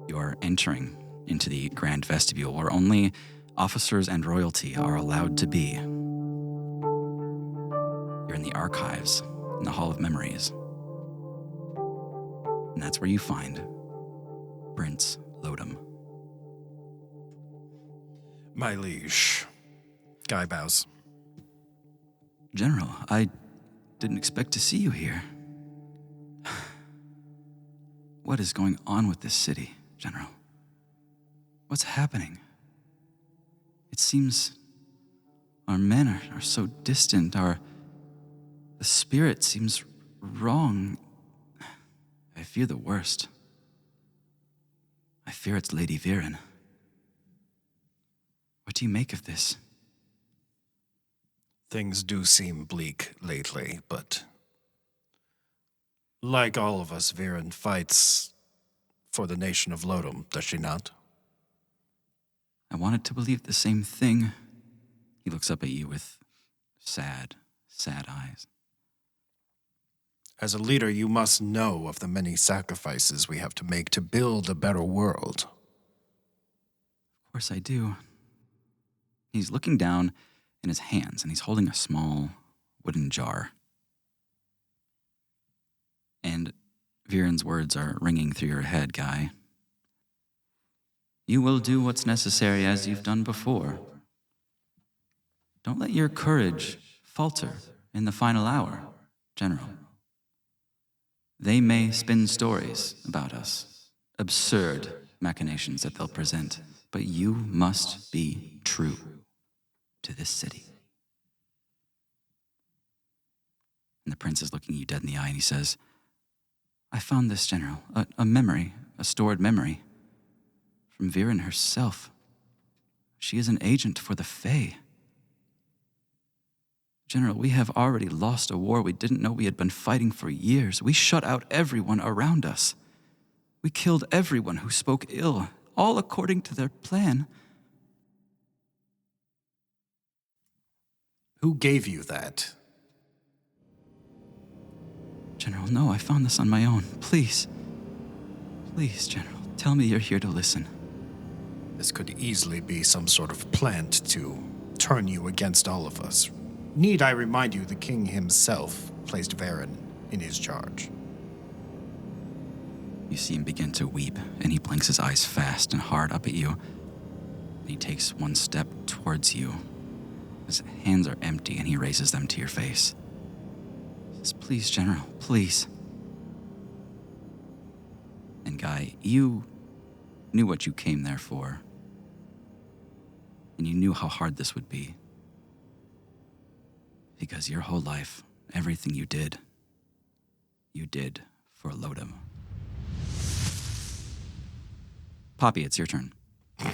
Speaker 1: You are entering into the grand vestibule where only officers and royalty are allowed to be. You're in the archives, in the Hall of Memories. And that's where you find Prince Lodom.
Speaker 4: My liege. Guy bows.
Speaker 1: General, I didn't expect to see you here. What is going on with this city, General? What's happening? It seems our men are so distant. The spirit seems wrong. I fear the worst. I fear it's Lady Viren. What do you make of this?
Speaker 4: Things do seem bleak lately, but like all of us, Viren fights for the nation of Lodom, does she not?
Speaker 1: I wanted to believe the same thing. He looks up at you with sad, sad eyes.
Speaker 4: As a leader, you must know of the many sacrifices we have to make to build a better world.
Speaker 1: Of course I do. He's looking down in his hands, and he's holding a small wooden jar. And Viren's words are ringing through your head, Guy. You will do what's necessary as you've done before. Don't let your courage falter in the final hour, General. They may spin stories about us, absurd machinations that they'll present, but you must be true to this city. And the prince is looking you dead in the eye, and he says, I found this, General, a memory, a stored memory from Viren herself. She is an agent for the Fae. General, we have already lost a war we didn't know we had been fighting for years. We shut out everyone around us. We killed everyone who spoke ill, all according to their plan.
Speaker 4: Who gave you that?
Speaker 1: General, no, I found this on my own. Please. Please, General, tell me you're here to listen.
Speaker 4: This could easily be some sort of plant to turn you against all of us. Need I remind you, the king himself placed Varen in his charge.
Speaker 1: You see him begin to weep, and he blinks his eyes fast and hard up at you. He takes one step towards you. His hands are empty, and he raises them to your face. He says, please, General, please. And Guy, you knew what you came there for. And you knew how hard this would be. Because your whole life, everything you did for Lodom. Poppy, it's your turn.
Speaker 5: Wait,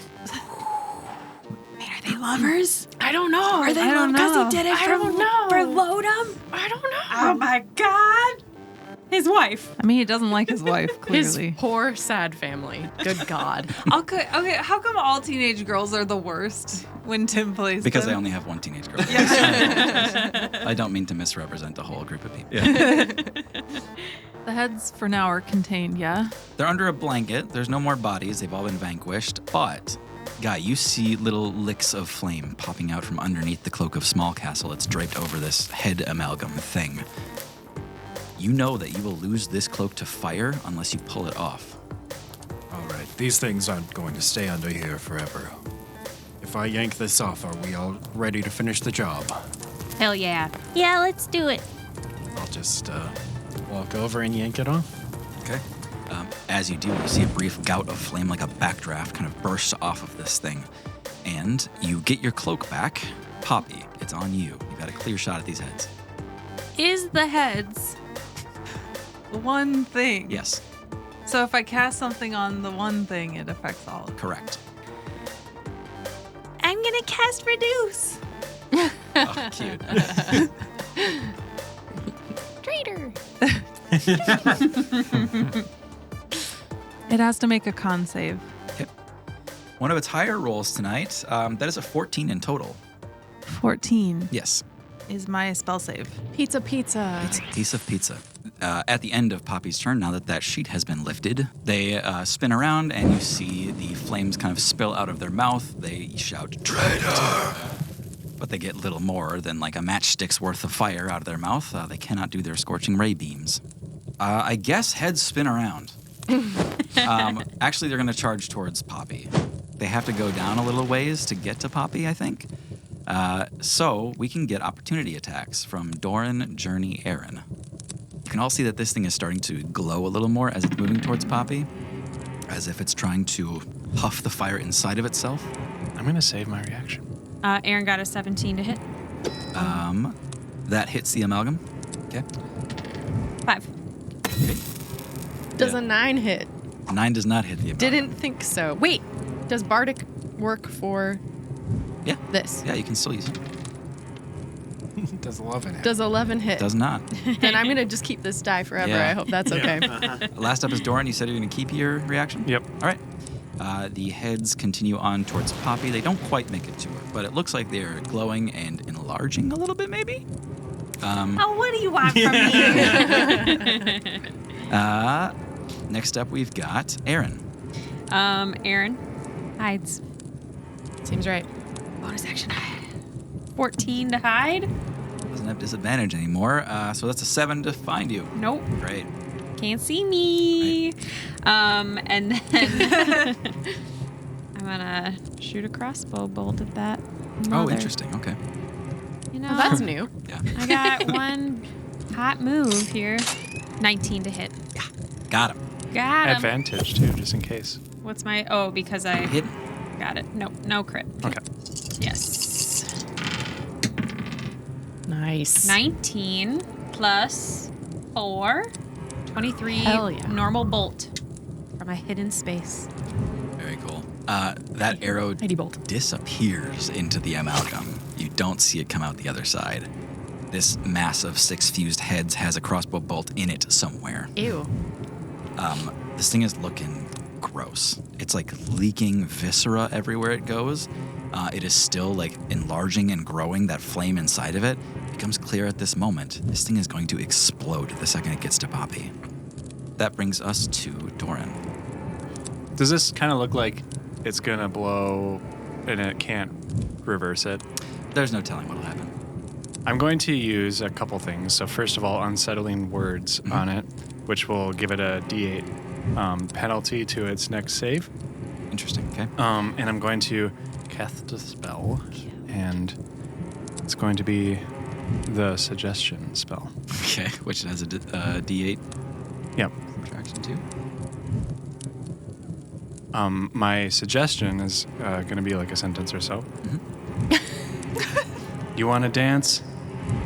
Speaker 5: are they lovers?
Speaker 7: I don't know.
Speaker 5: Are they
Speaker 6: I don't
Speaker 5: lovers? Because
Speaker 6: know.
Speaker 5: he did it
Speaker 7: I don't know.
Speaker 5: for Lodom?
Speaker 7: I don't know.
Speaker 5: Oh my god. His wife.
Speaker 6: I mean, he doesn't like his wife,
Speaker 7: His
Speaker 6: clearly.
Speaker 7: poor, sad family. Good God.
Speaker 6: Okay, how come all teenage girls are the worst when Tim plays
Speaker 1: Because I
Speaker 6: them?
Speaker 1: only have one teenage girl. I don't mean to misrepresent the whole group of people. Yeah.
Speaker 6: The heads for now are contained, yeah?
Speaker 1: They're under a blanket. There's no more bodies. They've all been vanquished. But, Guy, you see little licks of flame popping out from underneath the cloak of Smallcastle that's draped over this head amalgam thing. You know that you will lose this cloak to fire unless you pull it off.
Speaker 4: All right, these things aren't going to stay under here forever. If I yank this off, are we all ready to finish the job?
Speaker 5: Hell yeah.
Speaker 3: Yeah, let's do it.
Speaker 4: I'll just walk over and yank it off.
Speaker 1: Okay. As you do, you see a brief gout of flame like a backdraft kind of burst off of this thing. And you get your cloak back. Poppy, it's on you. You got a clear shot at these heads.
Speaker 6: Is the heads the one thing?
Speaker 1: Yes,
Speaker 6: So if I cast something on the one thing, it affects all of them.
Speaker 1: correct.
Speaker 3: I'm gonna cast Reduce.
Speaker 1: Oh, cute.
Speaker 5: Traitor.
Speaker 6: It has to make a con save.
Speaker 1: One of its higher rolls tonight, that is a 14 in total.
Speaker 6: 14
Speaker 1: Yes,
Speaker 6: is my spell save.
Speaker 7: Pizza.
Speaker 1: it's a piece of pizza. At the end of Poppy's turn, now that sheet has been lifted, they spin around and you see the flames kind of spill out of their mouth. They shout, "Traitor!" But they get little more than like a matchstick's worth of fire out of their mouth. They cannot do their scorching ray beams. I guess heads spin around. Actually, they're going to charge towards Poppy. They have to go down a little ways to get to Poppy, I think. So we can get opportunity attacks from Doran, Journey, Aaron. You can all see that this thing is starting to glow a little more as it's moving towards Poppy, as if it's trying to huff the fire inside of itself.
Speaker 2: I'm going to save my reaction.
Speaker 5: Aaron got a 17 to hit.
Speaker 1: That hits the amalgam. Okay.
Speaker 5: 5.
Speaker 7: Does
Speaker 1: Yeah.
Speaker 7: a 9 hit?
Speaker 1: 9 does not hit the amalgam.
Speaker 7: Didn't think so. Wait, does Bardic work for
Speaker 1: Yeah.
Speaker 7: this?
Speaker 1: Yeah, you can still use it.
Speaker 4: Does 11 hit?
Speaker 7: Does 11 hit?
Speaker 1: Does not.
Speaker 7: Then I'm going to just keep this die forever.
Speaker 1: Yeah.
Speaker 7: I hope that's okay.
Speaker 1: Last up is Doran. You said you're going to keep your reaction?
Speaker 2: Yep.
Speaker 1: All right. The heads continue on towards Poppy. They don't quite make it to her, but it looks like they're glowing and enlarging a little bit, maybe?
Speaker 3: Oh, what do you want from me?
Speaker 1: Next up, we've got Aaron.
Speaker 5: Aaron hides.
Speaker 7: Seems right.
Speaker 5: Bonus action hide. 14 to hide.
Speaker 1: Doesn't have disadvantage anymore, so that's a 7 to find you.
Speaker 5: Nope.
Speaker 1: Great.
Speaker 5: Can't see me. And then I'm gonna shoot a crossbow bolt at that.
Speaker 1: Oh,
Speaker 5: mother.
Speaker 1: interesting. Okay.
Speaker 5: You know,
Speaker 7: Well, that's new.
Speaker 1: Yeah.
Speaker 5: I got one hot move here. 19 to hit.
Speaker 1: Got him.
Speaker 5: Got him.
Speaker 2: Advantage, too, just in case.
Speaker 5: What's my? Oh, because I
Speaker 1: Hit.
Speaker 5: got it. Nope, no crit.
Speaker 2: Okay.
Speaker 5: Yes.
Speaker 7: Nice.
Speaker 5: 19 plus 4. 23
Speaker 7: Hell yeah.
Speaker 5: normal bolt from a hidden space.
Speaker 1: Very cool. That arrow
Speaker 7: Mighty bolt.
Speaker 1: disappears into the amalgam. You don't see it come out the other side. This mass of 6 fused heads has a crossbow bolt in it somewhere.
Speaker 7: Ew.
Speaker 1: This thing is looking gross. It's like leaking viscera everywhere it goes. It is still like enlarging and growing. That flame inside of it becomes clear at this moment. This thing is going to explode the second it gets to Poppy. That brings us to Doran.
Speaker 2: Does this kind of look like it's going to blow and it can't reverse it?
Speaker 1: There's no telling what'll happen.
Speaker 2: I'm going to use a couple things. So first of all, unsettling words on it, which will give it a D8 penalty to its next save.
Speaker 1: Interesting, okay.
Speaker 2: And I'm going to cast a spell, and it's going to be the suggestion spell.
Speaker 1: Okay, which has a D8
Speaker 2: Yep.
Speaker 1: subtraction too.
Speaker 2: My suggestion is going to be like a sentence or so. You want to dance?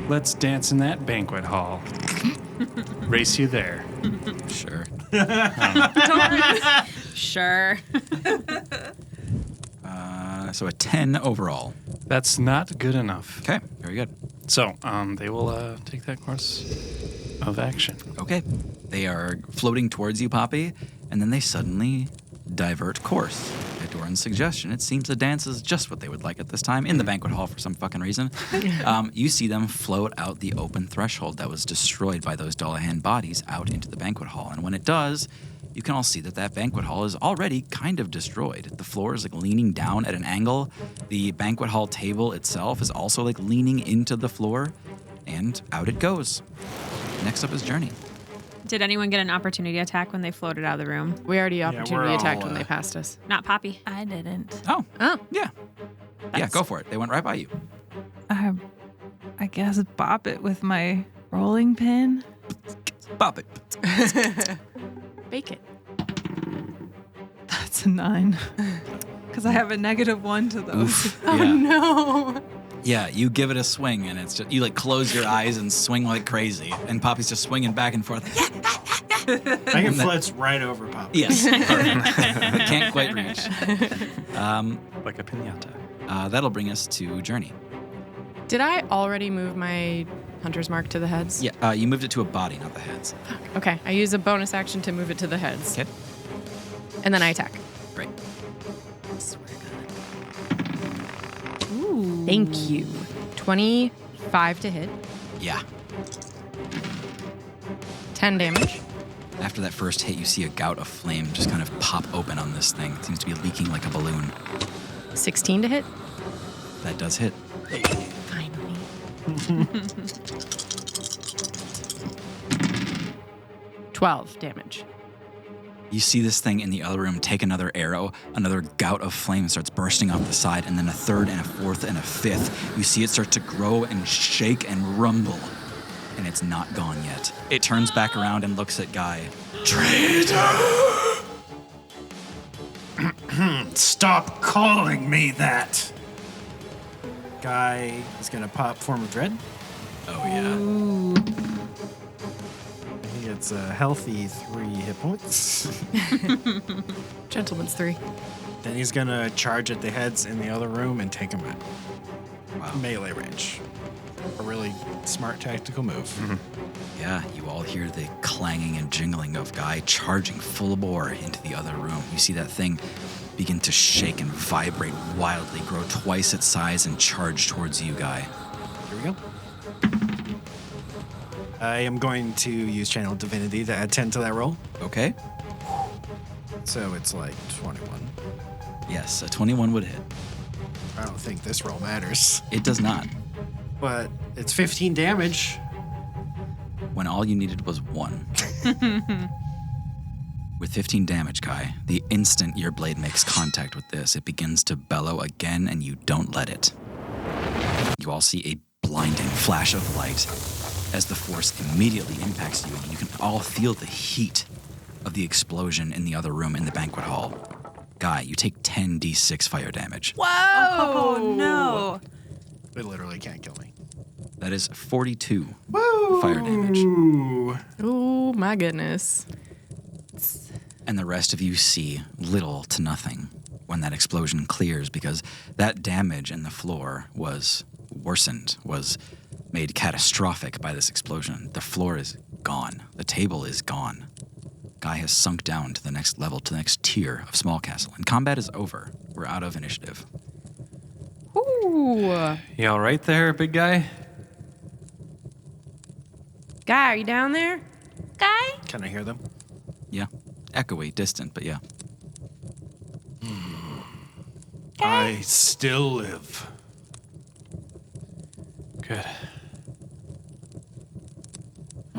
Speaker 2: Let's dance in that banquet hall. Race you there.
Speaker 1: Sure.
Speaker 5: Sure.
Speaker 1: So a 10 overall.
Speaker 2: That's not good enough.
Speaker 1: Okay, very good.
Speaker 2: So they will take that course of action.
Speaker 1: Okay. They are floating towards you, Poppy, and then they suddenly divert course. At Doran's suggestion, it seems the dance is just what they would like at this time in the banquet hall for some fucking reason. You see them float out the open threshold that was destroyed by those Dullahan bodies out into the banquet hall. And when it does, you can all see that that banquet hall is already kind of destroyed. The floor is like leaning down at an angle. The banquet hall table itself is also like leaning into the floor, and out it goes. Next up is Journey.
Speaker 5: Did anyone get an opportunity attack when they floated out of the room?
Speaker 7: We already
Speaker 8: we're
Speaker 7: opportunity attacked
Speaker 8: all,
Speaker 7: when they passed us.
Speaker 5: Not Poppy.
Speaker 3: I didn't.
Speaker 1: Oh,
Speaker 7: Oh.
Speaker 1: yeah. Yeah, go for it. They went right by you.
Speaker 6: I guess bop it with my rolling pin.
Speaker 1: Bop it.
Speaker 7: Bake it.
Speaker 6: That's a 9. Because I have a -1 to those.
Speaker 1: Oof.
Speaker 7: Oh
Speaker 1: Yeah.
Speaker 7: no.
Speaker 1: Yeah, you give it a swing, and it's just, you like close your eyes and swing like crazy, and Poppy's just swinging back and forth.
Speaker 8: Megan floats right over Poppy.
Speaker 1: Yes, perfect. Can't quite reach.
Speaker 2: Like a piñata.
Speaker 1: That'll bring us to Journey.
Speaker 7: Did I already move my hunter's mark to the heads?
Speaker 1: Yeah, you moved it to a body, not the heads.
Speaker 7: Okay, I use a bonus action to move it to the heads.
Speaker 1: Okay,
Speaker 7: And then I attack.
Speaker 1: great.
Speaker 5: Ooh.
Speaker 7: Thank you. 25 to hit.
Speaker 1: Yeah.
Speaker 7: 10 damage.
Speaker 1: After that first hit, you see a gout of flame just kind of pop open on this thing. It seems to be leaking like a balloon.
Speaker 7: 16 to hit.
Speaker 1: That does hit.
Speaker 7: Finally. 12 damage.
Speaker 1: You see this thing in the other room take another arrow, another gout of flame starts bursting off the side, and then a third and a fourth and a fifth. You see it start to grow and shake and rumble, and it's not gone yet. It turns back around and looks at Guy. Traitor!
Speaker 8: Stop calling me that. Guy is gonna pop Form of Dread.
Speaker 1: Oh, yeah.
Speaker 8: He gets a healthy 3 hit points.
Speaker 7: Gentleman's 3.
Speaker 8: Then he's gonna charge at the heads in the other room and take them out.
Speaker 1: Wow.
Speaker 8: Melee range. A really smart tactical move.
Speaker 1: Yeah, you all hear the clanging and jingling of Guy charging full bore into the other room. You see that thing begin to shake and vibrate wildly, grow twice its size, and charge towards you, Guy.
Speaker 8: Here we go. I am going to use Channel Divinity to add 10 to that roll.
Speaker 1: Okay?
Speaker 8: So it's like 21.
Speaker 1: Yes, a 21 would hit.
Speaker 8: I don't think this roll matters.
Speaker 1: It does not.
Speaker 8: But it's 15 damage.
Speaker 1: When all you needed was 1. With 15 damage, Kai, the instant your blade makes contact with this, it begins to bellow again, and you don't let it. You all see a blinding flash of light as the force immediately impacts you, and you can all feel the heat of the explosion in the other room in the banquet hall. Guy, you take 10d6 fire damage.
Speaker 6: Oh, no.
Speaker 8: It literally can't kill me.
Speaker 1: That is 42 fire damage.
Speaker 8: Ooh.
Speaker 7: Oh my goodness.
Speaker 1: And the rest of you see little to nothing when that explosion clears, because that damage in the floor was worsened, was made catastrophic by this explosion. The floor is gone. The table is gone. Guy has sunk down to the next level, to the next tier of Smallcastle, and combat is over. We're out of initiative.
Speaker 7: Ooh.
Speaker 2: You all right there, big guy?
Speaker 7: Guy, are you down there?
Speaker 3: Guy?
Speaker 8: Can I hear them?
Speaker 1: Yeah. Echoey, distant, but yeah.
Speaker 8: I still live.
Speaker 2: Good.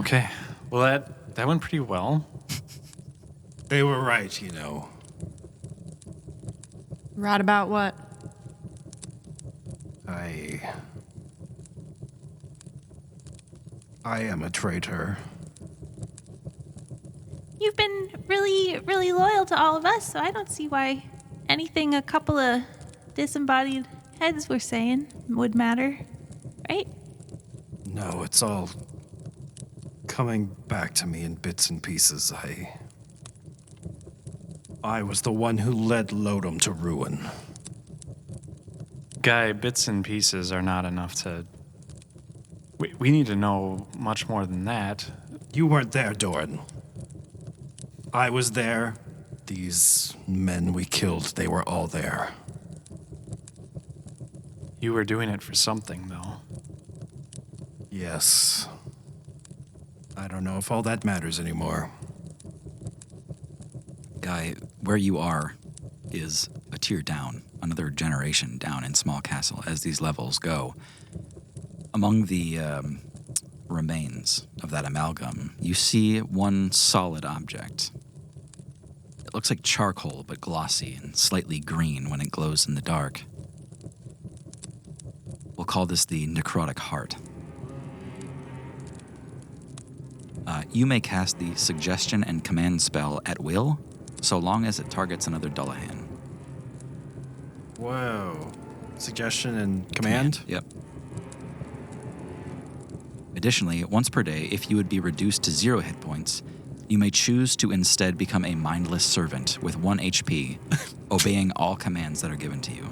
Speaker 2: Okay. Well, that went pretty well.
Speaker 8: They were right, you know.
Speaker 7: Right about what?
Speaker 4: I am a traitor.
Speaker 3: You've been really, really loyal to all of us, so I don't see why anything a couple of disembodied heads were saying would matter, right?
Speaker 4: No, it's all coming back to me in bits and pieces. I was the one who led Lodom to ruin.
Speaker 2: Guy, bits and pieces are not enough to... We need to know much more than that.
Speaker 4: You weren't there, Doran. I was there. These men we killed, they were all there.
Speaker 2: You were doing it for something, though.
Speaker 4: Yes. I don't know if all that matters anymore.
Speaker 1: Guy, where you are is a tier down, another generation down in Smallcastle as these levels go. Among the remains of that amalgam, you see one solid object. It looks like charcoal, but glossy and slightly green when it glows in the dark. We'll call this the necrotic heart. You may cast the suggestion and command spell at will, so long as it targets another Dullahan.
Speaker 8: Whoa. Suggestion and command?
Speaker 1: Yep. Additionally, once per day, if you would be reduced to 0 hit points, you may choose to instead become a mindless servant with 1 HP, obeying all commands that are given to you.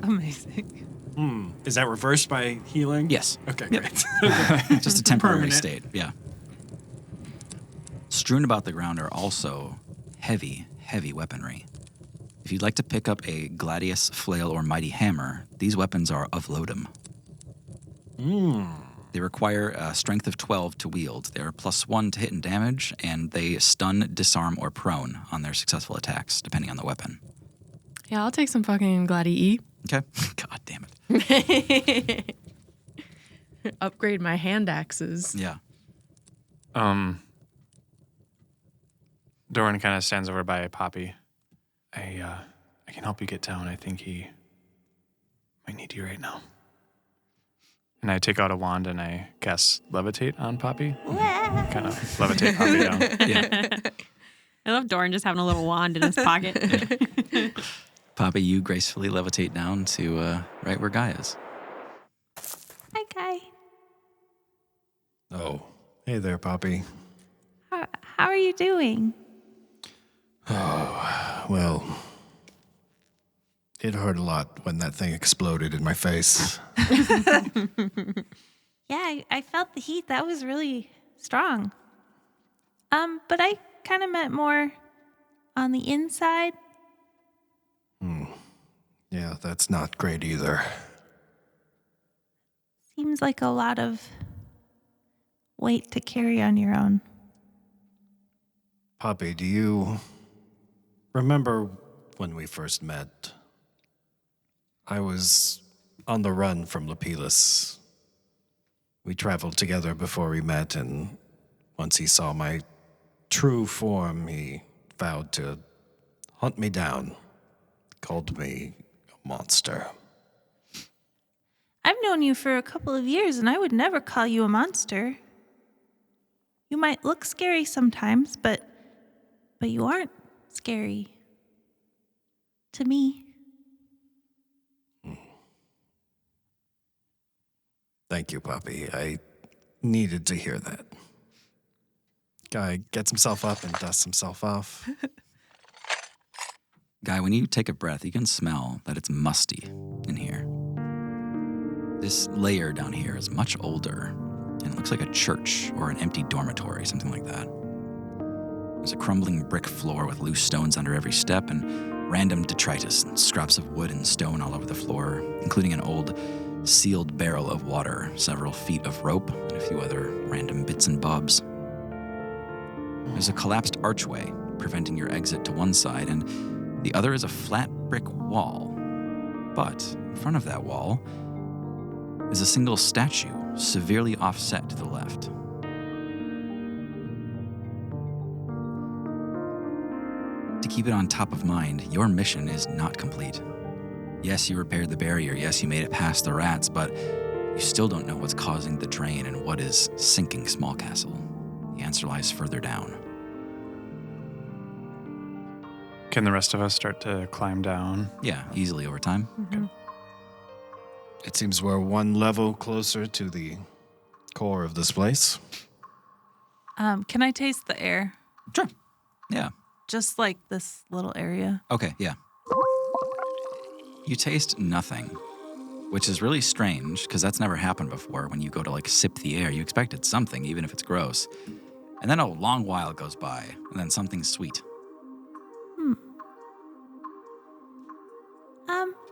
Speaker 6: Amazing.
Speaker 8: Is that reversed by healing?
Speaker 1: Yes.
Speaker 8: Okay,
Speaker 1: Yep.
Speaker 8: great.
Speaker 1: Just a temporary
Speaker 8: Permanent.
Speaker 1: state, yeah. Strewn about the ground are also heavy, heavy weaponry. If you'd like to pick up a gladius, flail, or mighty hammer, these weapons are of Lodom. They require a strength of 12 to wield. They're +1 to hit and damage, and they stun, disarm, or prone on their successful attacks, depending on the weapon.
Speaker 7: Yeah, I'll take some fucking Gladi-E.
Speaker 1: Okay? God damn it.
Speaker 7: Upgrade my hand axes.
Speaker 1: Yeah.
Speaker 2: Doran kind of stands over by Poppy. I can help you get down. I think he might need you right now. And I take out a wand and I cast levitate on Poppy. Kind of levitate Poppy down.
Speaker 1: Yeah.
Speaker 5: I love Doran just having a little wand in his pocket.
Speaker 1: Poppy, you gracefully levitate down to right where Guy is.
Speaker 3: Hi, Guy.
Speaker 4: Oh, hey there, Poppy.
Speaker 3: How are you doing?
Speaker 4: Well, it hurt a lot when that thing exploded in my face.
Speaker 3: Yeah, I felt the heat. That was really strong. But I kind of meant more on the inside.
Speaker 4: Yeah, that's not great either.
Speaker 3: Seems like a lot of weight to carry on your own.
Speaker 4: Poppy, do you remember when we first met? I was on the run from Lapilus. We traveled together before we met, and once he saw my true form, he vowed to hunt me down, called me a monster.
Speaker 3: I've known you for a couple of years, and I would never call you a monster. You might look scary sometimes, but you aren't scary. To me.
Speaker 4: Thank you, Poppy. I needed to hear that.
Speaker 8: Guy gets himself up and dusts himself off.
Speaker 1: Guy, when you take a breath, you can smell that it's musty in here. This layer down here is much older, and it looks like a church or an empty dormitory, something like that. There's a crumbling brick floor with loose stones under every step and random detritus and scraps of wood and stone all over the floor, including an old sealed barrel of water, several feet of rope, and a few other random bits and bobs. There's a collapsed archway preventing your exit to one side, and the other is a flat brick wall. But in front of that wall is a single statue, severely offset to the left. To keep it on top of mind, your mission is not complete. Yes, you repaired the barrier. Yes, you made it past the rats, but you still don't know what's causing the drain and what is sinking Smallcastle. The answer lies further down.
Speaker 2: Can the rest of us start to climb down?
Speaker 1: Yeah, easily over time.
Speaker 5: Mm-hmm.
Speaker 4: It seems we're one level closer to the core of this place.
Speaker 6: Can I taste the air?
Speaker 1: Sure. Yeah.
Speaker 6: Just like this little area.
Speaker 1: Okay, yeah. You taste nothing, which is really strange because that's never happened before. When you go to like sip the air, you expected something, even if it's gross. And then a long while goes by, and then something sweet.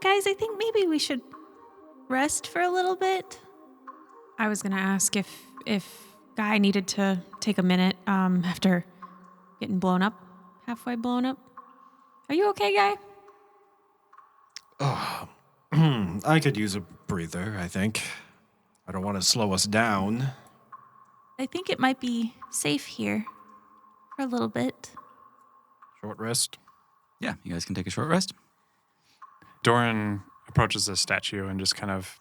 Speaker 3: Guys, I think maybe we should rest for a little bit.
Speaker 5: I was gonna ask if Guy needed to take a minute after getting blown up, halfway blown up. Are you okay, Guy?
Speaker 4: I could use a breather, I think. I don't want to slow us down.
Speaker 3: I think it might be safe here for a little bit.
Speaker 4: Short rest.
Speaker 1: Yeah, you guys can take a short rest.
Speaker 2: Doran approaches the statue and just kind of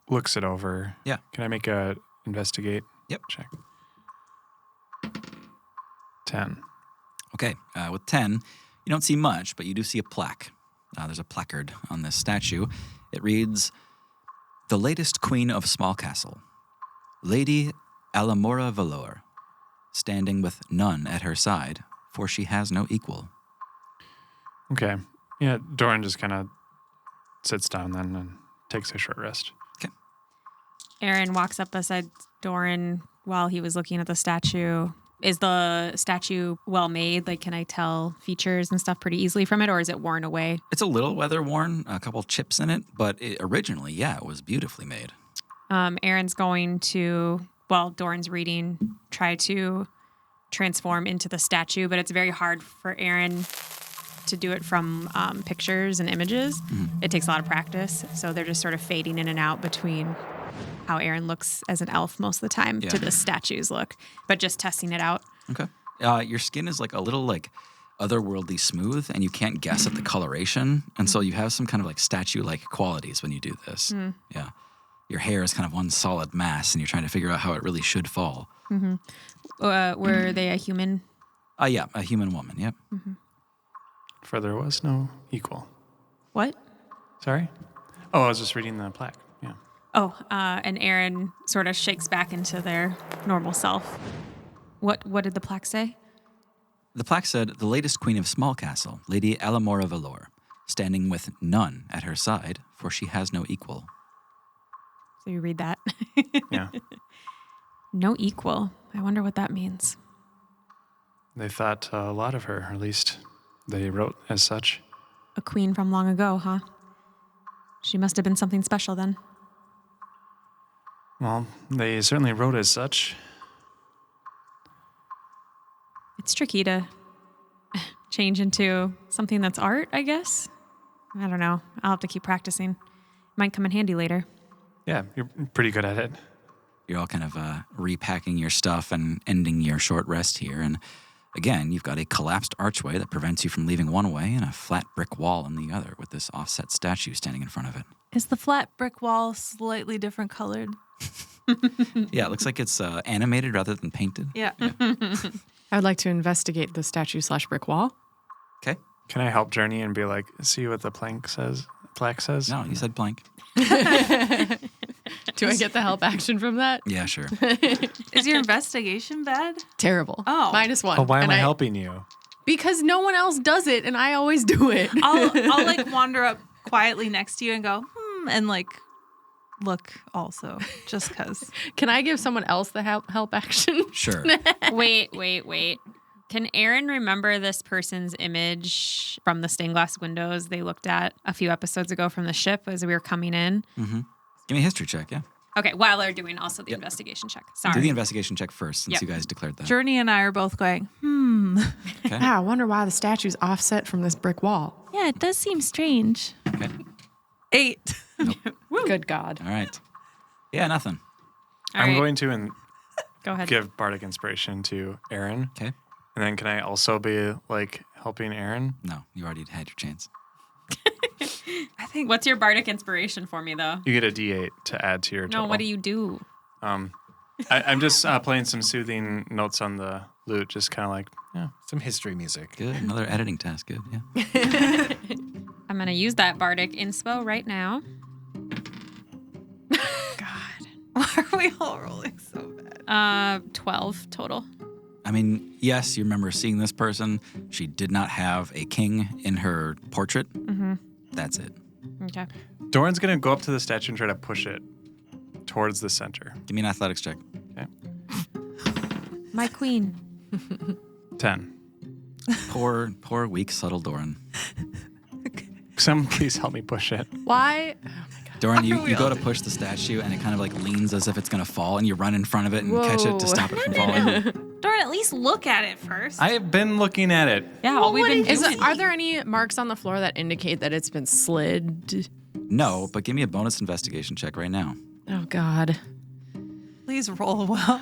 Speaker 2: looks it over.
Speaker 1: Yeah.
Speaker 2: Can I make a investigate check? 10.
Speaker 1: Okay, with 10, you don't see much, but you do see a plaque. There's a placard on this statue. It reads, "The latest queen of Smallcastle, Lady Alamora Valor, standing with none at her side, for she has no equal."
Speaker 2: Okay. Yeah, Doran just kind of sits down then and takes a short rest.
Speaker 1: Okay.
Speaker 5: Aaron walks up beside Doran while he was looking at the statue. Is the statue well made? Like, can I tell features and stuff pretty easily from it, or is it worn away?
Speaker 1: It's a little weather-worn, a couple chips in it, but originally, it was beautifully made.
Speaker 5: Aaron's going to, while Doran's reading, try to transform into the statue, but it's very hard for Aaron to do it from pictures and images. Mm-hmm. It takes a lot of practice, so they're just sort of fading in and out between how Aaron looks as an elf most of the time to the statue's look, but just testing it out.
Speaker 1: Okay. Your skin is like a little like otherworldly smooth, and you can't guess at the coloration, and so you have some kind of like statue-like qualities when you do this. Mm. Yeah. Your hair is kind of one solid mass, and you're trying to figure out how it really should fall.
Speaker 5: Mm-hmm. Were they a human?
Speaker 1: Yeah, a human woman, yep.
Speaker 5: Mm-hmm.
Speaker 2: For there was no equal.
Speaker 5: What?
Speaker 2: Sorry? Oh, I was just reading the plaque. Yeah.
Speaker 5: Oh, and Aaron sort of shakes back into their normal self. What did the plaque say?
Speaker 1: The plaque said, "The latest queen of Smallcastle, Lady Alamora Valor, standing with none at her side, for she has no equal."
Speaker 5: So you read that.
Speaker 2: Yeah.
Speaker 5: No equal. I wonder what that means.
Speaker 2: They thought a lot of her, or at least they wrote as such.
Speaker 5: A queen from long ago, huh? She must have been something special then.
Speaker 2: Well, they certainly wrote as such.
Speaker 5: It's tricky to change into something that's art, I guess. I don't know. I'll have to keep practicing. Might come in handy later.
Speaker 2: Yeah, you're pretty good at it.
Speaker 1: You're all kind of repacking your stuff and ending your short rest here. And again, you've got a collapsed archway that prevents you from leaving one way and a flat brick wall on the other with this offset statue standing in front of it.
Speaker 6: Is the flat brick wall slightly different colored?
Speaker 1: Yeah, it looks like it's animated rather than painted.
Speaker 6: Yeah.
Speaker 7: I'd like to investigate the statue/brick wall.
Speaker 1: Okay.
Speaker 2: Can I help Journey and be like, see what the plaque says?
Speaker 1: No, you said blank.
Speaker 7: Do I get the help action from that?
Speaker 1: Yeah, sure.
Speaker 6: Is your investigation bad?
Speaker 7: Terrible.
Speaker 6: Oh.
Speaker 7: -1.
Speaker 2: Oh, why am
Speaker 7: And
Speaker 2: I helping you?
Speaker 7: Because no one else does it, and I always do it.
Speaker 6: I'll like wander up quietly next to you and go, and like look also, just because.
Speaker 7: Can I give someone else the help action?
Speaker 1: Sure.
Speaker 5: Wait. Can Aaron remember this person's image from the stained glass windows they looked at a few episodes ago from the ship as we were coming in?
Speaker 1: Mm-hmm. Give me a history check, yeah.
Speaker 5: Okay, while they're doing also the investigation check. Sorry.
Speaker 1: Do the investigation check first, since you guys declared that.
Speaker 6: Journey and I are both going,
Speaker 1: Okay.
Speaker 7: I wonder why the statue's offset from this brick wall.
Speaker 6: Yeah, it does seem strange.
Speaker 1: Okay.
Speaker 6: 8.
Speaker 7: Good God.
Speaker 1: All right. Yeah, nothing.
Speaker 5: All
Speaker 2: I'm
Speaker 5: right,
Speaker 2: going to
Speaker 5: go ahead.
Speaker 2: give bardic inspiration to Aaron.
Speaker 1: Okay.
Speaker 2: And then can I also be like helping Aaron?
Speaker 1: No, you already had your chance.
Speaker 6: I think
Speaker 5: What's your bardic inspiration for me, though?
Speaker 2: You get a D8 to add to your total.
Speaker 5: No, what do you do?
Speaker 2: I'm just playing some soothing notes on the lute, just kind of like, yeah.
Speaker 8: Some history music.
Speaker 1: Good. Another editing task. Good. Yeah.
Speaker 5: I'm going to use that bardic inspo right now.
Speaker 6: why are we all rolling so bad?
Speaker 5: 12 total.
Speaker 1: I mean, yes, you remember seeing this person. She did not have a king in her portrait. Mm-hmm. That's it.
Speaker 5: Okay.
Speaker 2: Doran's going to go up to the statue and try to push it towards the center.
Speaker 1: Give me an athletics check.
Speaker 2: Okay.
Speaker 5: My queen.
Speaker 2: 10.
Speaker 1: Poor, weak, subtle Doran.
Speaker 2: Someone please help me push it.
Speaker 7: Why?
Speaker 1: Doran, you go to push the statue, and it kind of like leans as if it's going to fall, and you run in front of it and catch it to stop it from falling.
Speaker 6: Doran, at least look at it first.
Speaker 2: I have been looking at it.
Speaker 5: Yeah, all we've been doing.
Speaker 7: Are there any marks on the floor that indicate that it's been slid?
Speaker 1: No, but give me a bonus investigation check right now.
Speaker 7: Oh, God.
Speaker 6: Please roll well.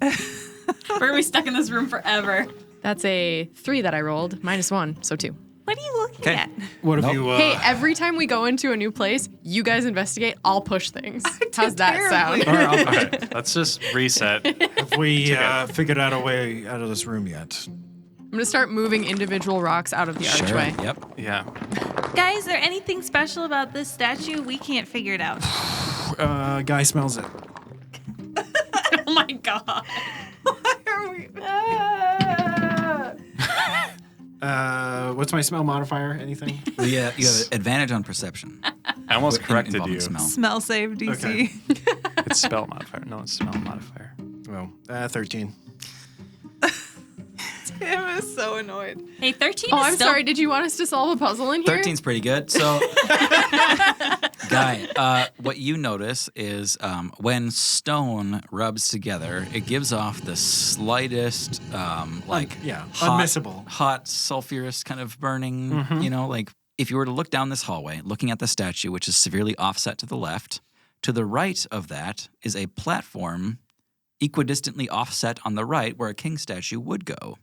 Speaker 5: We're going to be stuck in this room forever.
Speaker 7: That's a 3 that I rolled, -1, so 2.
Speaker 6: What are you looking
Speaker 1: Okay.
Speaker 6: at?
Speaker 8: What if
Speaker 1: Nope.
Speaker 8: you?
Speaker 7: Hey, every time we go into a new place, you guys investigate, I'll push things. How's that
Speaker 6: terribly.
Speaker 7: sound?
Speaker 2: All right, let's just reset.
Speaker 8: have we figured out a way out of this room yet?
Speaker 7: I'm going to start moving individual rocks out of the archway.
Speaker 1: Sure. Yep.
Speaker 2: Yeah.
Speaker 6: Guys, is there anything special about this statue? We can't figure it out.
Speaker 8: Guy smells it.
Speaker 5: Oh my God.
Speaker 6: Why are we?
Speaker 8: What's my smell modifier? Anything?
Speaker 1: Well, yeah, you have advantage on perception.
Speaker 2: I almost corrected
Speaker 1: involving
Speaker 2: you.
Speaker 1: Smell.
Speaker 6: Smell save DC.
Speaker 8: Okay.
Speaker 2: It's spell modifier. No, it's smell modifier.
Speaker 8: Well, 13.
Speaker 6: Tim is so annoyed.
Speaker 5: Hey, 13
Speaker 7: Oh,
Speaker 5: is
Speaker 7: I'm
Speaker 5: still...
Speaker 7: sorry. Did you want us to solve a puzzle in here?
Speaker 1: 13's pretty good. So, Guy, what you notice is when stone rubs together, it gives off the slightest,
Speaker 8: Unmissable.
Speaker 1: hot, sulfurous kind of burning. You know, like if you were to look down this hallway, looking at the statue, which is severely offset to the left, to the right of that is a platform equidistantly offset on the right where a king statue would go.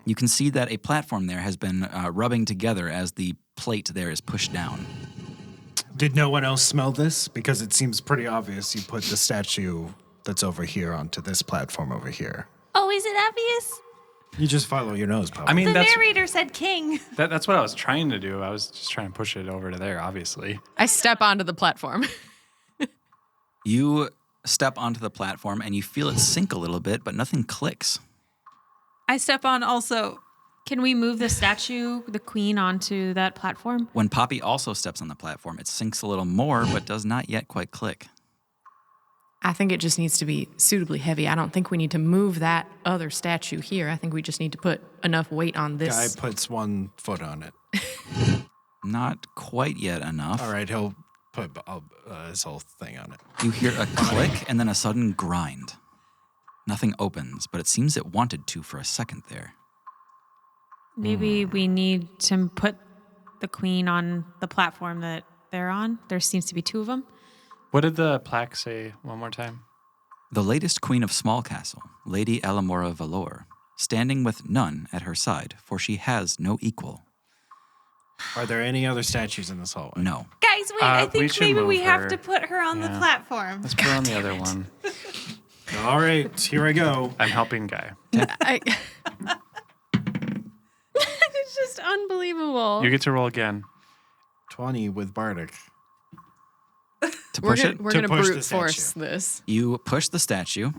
Speaker 1: You can see that a platform there has been rubbing together as the plate there is pushed down.
Speaker 8: Did no one else smell this? Because it seems pretty obvious you put the statue that's over here onto this platform over here.
Speaker 6: Oh, is it obvious?
Speaker 8: You just follow your nose, Papa.
Speaker 2: I mean,
Speaker 6: The
Speaker 2: that's
Speaker 6: narrator said king.
Speaker 2: that's what I was trying to do. I was just trying to push it over to there, obviously.
Speaker 7: I step onto the platform.
Speaker 1: You step onto the platform and you feel it sink a little bit, but nothing clicks.
Speaker 6: I step on also.
Speaker 5: Can we move the statue, the queen, onto that platform?
Speaker 1: When Poppy also steps on the platform, it sinks a little more, but does not yet quite click.
Speaker 7: I think it just needs to be suitably heavy. I don't think we need to move that other statue here. I think we just need to put enough weight on
Speaker 8: Guy
Speaker 7: this.
Speaker 8: puts 1 foot on it.
Speaker 1: Not quite yet enough.
Speaker 8: All right, he'll put his whole thing on it.
Speaker 1: You hear a click and then a sudden grind. Nothing opens, but it seems it wanted to for a second there.
Speaker 5: Maybe we need to put the queen on the platform that they're on. There seems to be 2 of them.
Speaker 2: What did the plaque say one more time?
Speaker 1: The latest queen of Smallcastle, Lady Alamora Valor, standing with none at her side, for she has no equal.
Speaker 8: Are there any other statues in this hallway?
Speaker 1: No.
Speaker 6: Guys, wait, I
Speaker 2: we
Speaker 6: think
Speaker 2: should
Speaker 6: maybe we
Speaker 2: move
Speaker 6: have
Speaker 2: her.
Speaker 6: to put her on the
Speaker 2: Yeah.
Speaker 6: platform.
Speaker 2: Let's put her on the other one.
Speaker 8: All right, here I go.
Speaker 2: I'm helping Guy.
Speaker 7: It's just unbelievable.
Speaker 2: You get to roll again.
Speaker 8: 20 with Bardic.
Speaker 1: To push it?
Speaker 7: We're
Speaker 8: To
Speaker 7: gonna
Speaker 8: push the
Speaker 7: brute
Speaker 8: statue.
Speaker 7: force this.
Speaker 1: You push the statue.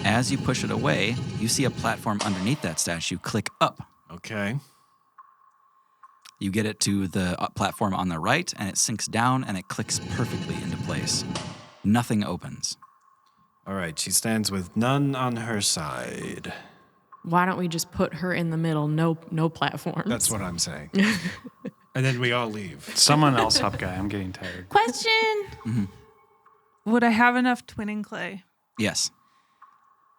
Speaker 1: As you push it away, you see a platform underneath that statue click up.
Speaker 4: Okay.
Speaker 1: You get it to the platform on the right, and it sinks down, and it clicks perfectly into place. Nothing opens.
Speaker 4: All right. She stands with none on her side.
Speaker 7: Why don't we just put her in the middle? No platforms.
Speaker 4: That's what I'm saying. And then we all leave.
Speaker 2: Someone else help guy. I'm getting tired.
Speaker 3: Question.
Speaker 6: Would I have enough twinning clay?
Speaker 1: Yes.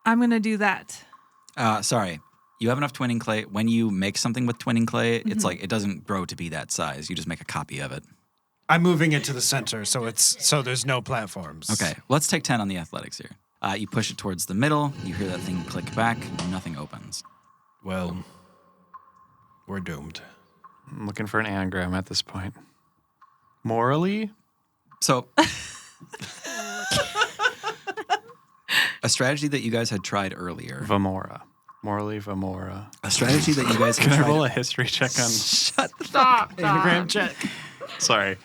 Speaker 6: I'm going to do that.
Speaker 1: Sorry. You have enough twinning clay. When you make something with twinning clay, it's like it doesn't grow to be that size. You just make a copy of it.
Speaker 4: I'm moving it to the center, so there's no platforms.
Speaker 1: Okay, let's take 10 on the athletics here. You push it towards the middle. You hear that thing click back. Nothing opens.
Speaker 4: Well, we're doomed.
Speaker 2: I'm looking for an anagram at this point. Morally?
Speaker 1: So, a strategy that you guys had tried earlier.
Speaker 2: Vamora. Morally Vamora.
Speaker 1: A strategy that you guys had
Speaker 2: Can I
Speaker 1: tried.
Speaker 2: roll a history check on...
Speaker 7: Stop.
Speaker 8: Anagram check.
Speaker 2: Sorry.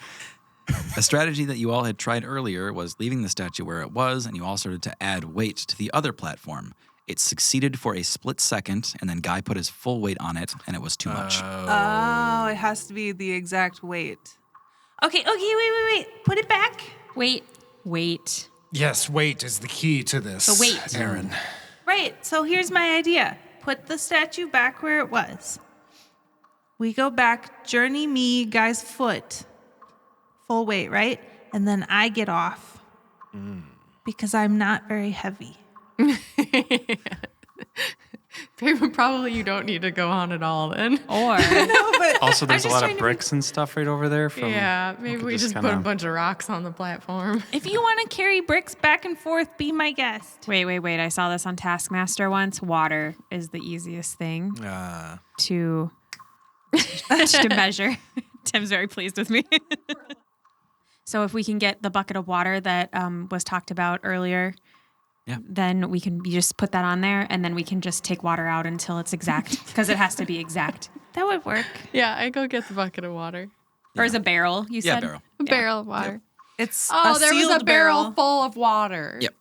Speaker 1: A strategy that you all had tried earlier was leaving the statue where it was, and you all started to add weight to the other platform. It succeeded for a split second, and then Guy put his full weight on it, and it was too much.
Speaker 6: Oh, it has to be the exact weight.
Speaker 3: Okay, wait. Put it back.
Speaker 5: Wait.
Speaker 4: Yes, weight is the key to this.
Speaker 5: The weight.
Speaker 4: Aaron.
Speaker 3: Right, so here's my idea. Put the statue back where it was.
Speaker 6: We go back, journey me, Guy's foot. Full weight, right? And then I get off. Because I'm not very heavy.
Speaker 7: Probably you don't need to go on at all then.
Speaker 5: Or
Speaker 2: Also, there's a
Speaker 3: just
Speaker 2: lot
Speaker 3: trying
Speaker 2: of
Speaker 3: to
Speaker 2: bricks and stuff right over there. From,
Speaker 7: Yeah, maybe
Speaker 2: could
Speaker 7: we just put a
Speaker 2: kinda-
Speaker 7: bunch of rocks on the platform.
Speaker 3: If you want to carry bricks back and forth, be my guest.
Speaker 5: wait. I saw this on Taskmaster once. Water is the easiest thing to measure. Tim's very pleased with me. So if we can get the bucket of water that was talked about earlier, then we can just put that on there, and then we can just take water out until it's exact, because it has to be exact.
Speaker 3: That would work.
Speaker 7: Yeah, I go get the bucket of water.
Speaker 5: Or is a barrel, you
Speaker 1: Yeah,
Speaker 5: said?
Speaker 1: barrel.
Speaker 7: A barrel of water.
Speaker 6: It's
Speaker 7: Oh,
Speaker 6: a
Speaker 7: there was
Speaker 6: sealed
Speaker 7: a barrel full of water.
Speaker 1: Yep.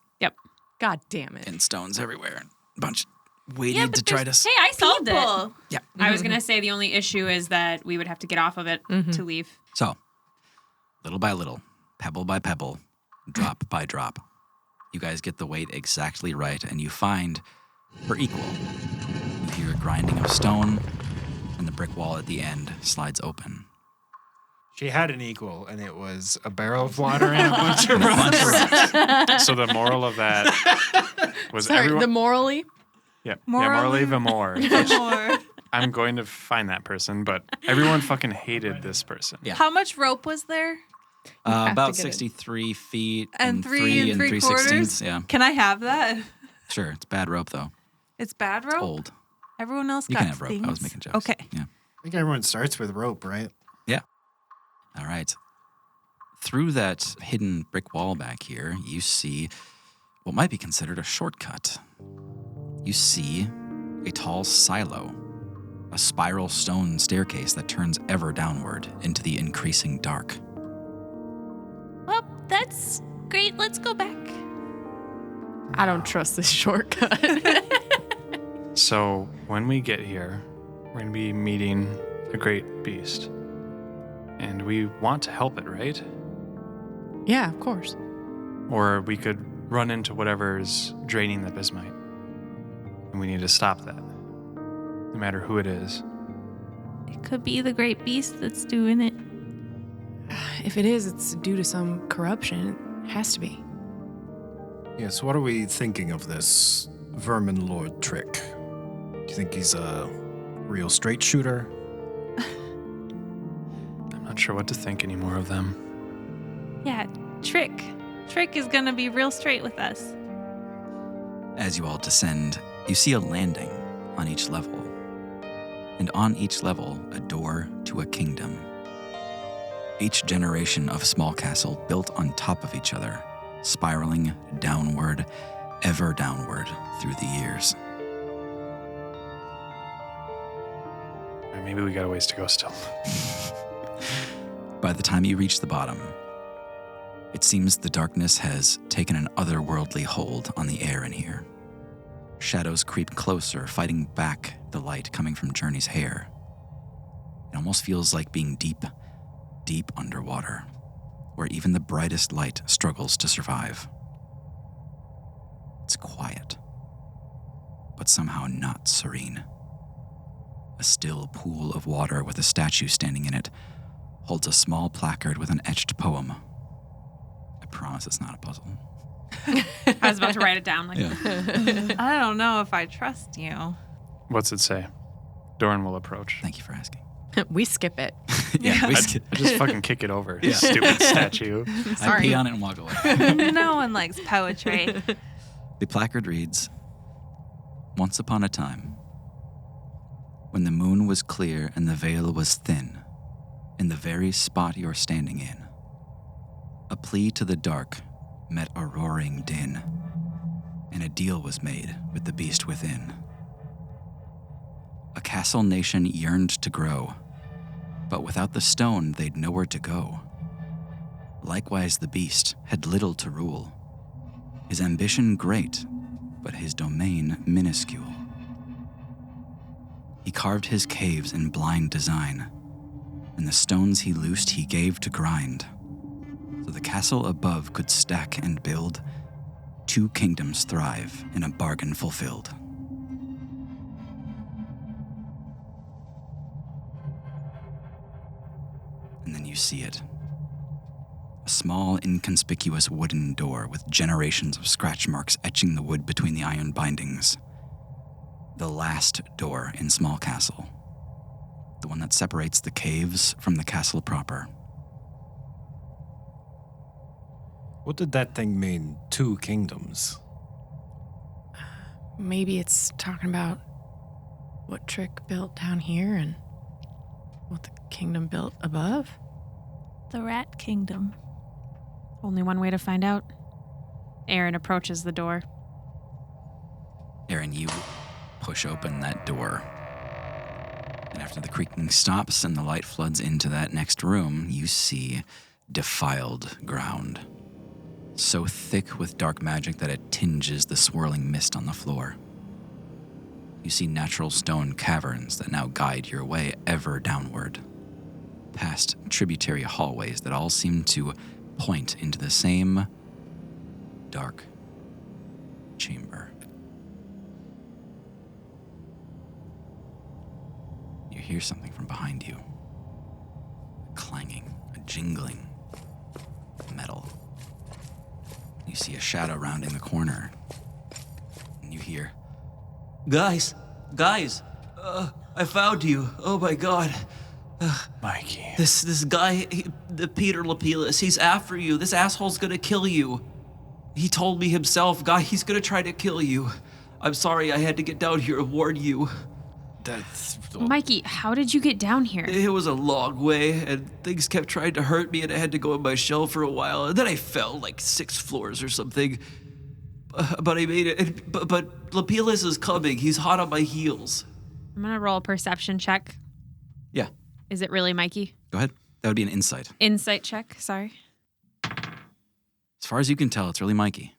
Speaker 7: God damn it.
Speaker 1: And stones everywhere. A bunch waiting to try to...
Speaker 5: Hey, I solved it.
Speaker 3: People.
Speaker 1: Yeah.
Speaker 5: I was going to say the only issue is that we would have to get off of it to leave.
Speaker 1: So, little by little, pebble by pebble, drop by drop, you guys get the weight exactly right, and you find we're equal. You hear a grinding of stone, and the brick wall at the end slides open.
Speaker 4: She had an equal, and it was a barrel of water and a bunch of rocks.
Speaker 1: Bunch of rocks.
Speaker 2: So the moral of that was
Speaker 7: Sorry,
Speaker 2: everyone...
Speaker 7: the morally?
Speaker 2: Morally Vamor.
Speaker 6: More.
Speaker 2: I'm going to find that person, but everyone fucking hated this person.
Speaker 1: Yeah.
Speaker 6: How much rope was there?
Speaker 7: have
Speaker 1: About
Speaker 7: to get it.
Speaker 1: 63 feet
Speaker 6: And 3 and 3/4?
Speaker 1: 3/16. Yeah,
Speaker 6: Can I have that?
Speaker 1: sure. It's bad rope, though.
Speaker 6: It's bad rope?
Speaker 1: Old.
Speaker 6: Everyone else
Speaker 1: You
Speaker 6: got
Speaker 1: can have rope.
Speaker 6: things.
Speaker 1: I was making jokes.
Speaker 6: Okay.
Speaker 1: Yeah.
Speaker 4: I think everyone starts with rope, right?
Speaker 1: Yeah. All right. Through that hidden brick wall back here, you see what might be considered a shortcut. You see a tall silo, a spiral stone staircase that turns ever downward into the increasing dark.
Speaker 3: Well, that's great. Let's go back.
Speaker 7: I don't trust this shortcut.
Speaker 2: So when we get here, we're going to be meeting a great beast. And we want to help it, right?
Speaker 7: Yeah, of course.
Speaker 2: Or we could run into whatever's draining the bismite. And we need to stop that, no matter who it is.
Speaker 3: It could be the great beast that's doing it.
Speaker 7: If it is, it's due to some corruption. It has to be.
Speaker 4: Yes, what are we thinking of this Vermin Lord trick? Do you think he's a real straight shooter?
Speaker 2: I'm not sure what to think anymore of them.
Speaker 3: Yeah, Trick. Trick is gonna be real straight with us.
Speaker 1: As you all descend, you see a landing on each level. And on each level, a door to a kingdom. Each generation of Smallcastle built on top of each other, spiraling downward, ever downward through the years.
Speaker 2: Or maybe we got a ways to go still.
Speaker 1: By the time you reach the bottom, It seems the darkness has taken an otherworldly hold on the air in here. Shadows creep closer, fighting back the light coming from Journey's hair. It almost feels like being deep, deep underwater, where even the brightest light struggles to survive. It's quiet, but somehow not serene. A still pool of water with a statue standing in it holds a small placard with an etched poem. I promise it's not a puzzle.
Speaker 5: I was about to write it down.
Speaker 6: I don't know if I trust you.
Speaker 2: What's it say? Doran will approach.
Speaker 1: Thank you for asking.
Speaker 7: We skip it.
Speaker 1: Yeah,
Speaker 2: I just fucking kick it over. Stupid statue.
Speaker 1: I pee on it and walk away.
Speaker 6: No one likes poetry.
Speaker 1: The placard reads, "Once upon a time, when the moon was clear and the veil was thin, in the very spot you're standing in, a plea to the dark met a roaring din, and a deal was made with the beast within. A castle nation yearned to grow, but without the stone they'd nowhere to go. Likewise the beast had little to rule, his ambition great, but his domain minuscule. He carved his caves in blind design, and the stones he loosed he gave to grind, so the castle above could stack and build, 2 kingdoms thrive in a bargain fulfilled." And then you see it. A small, inconspicuous wooden door with generations of scratch marks etching the wood between the iron bindings. The last door in Smallcastle. The one that separates the caves from the castle proper.
Speaker 4: What did that thing mean, 2 kingdoms?
Speaker 7: Maybe it's talking about what Trick built down here and what the kingdom built above.
Speaker 6: The Rat Kingdom.
Speaker 5: Only one way to find out. Aaron approaches the door.
Speaker 1: Aaron, you push open that door. And after the creaking stops and the light floods into that next room, you see defiled ground. So thick with dark magic that it tinges the swirling mist on the floor. You see natural stone caverns that now guide your way ever downward, past tributary hallways that all seem to point into the same dark chamber. You hear something from behind you. A clanging, a jingling, metal. You see a shadow rounding the corner. And you hear, Guys, I found you. Oh my God.
Speaker 2: Mikey.
Speaker 1: This guy, the Peter Lapilis, he's after you. This asshole's gonna kill you. He told me himself, guy, he's gonna try to kill you. I'm sorry I had to get down here and warn you.
Speaker 4: That's...
Speaker 5: Mikey, how did you get down here?
Speaker 1: It was a long way, and things kept trying to hurt me, and I had to go in my shell for a while, and then I fell like 6 floors or something. But I made it. But Lapilis is coming. He's hot on my heels.
Speaker 5: I'm gonna roll a perception check.
Speaker 1: Yeah,
Speaker 5: Is it really Mikey?
Speaker 1: go ahead. That would be an insight.
Speaker 5: Insight check, sorry.
Speaker 1: As far as you can tell, it's really Mikey.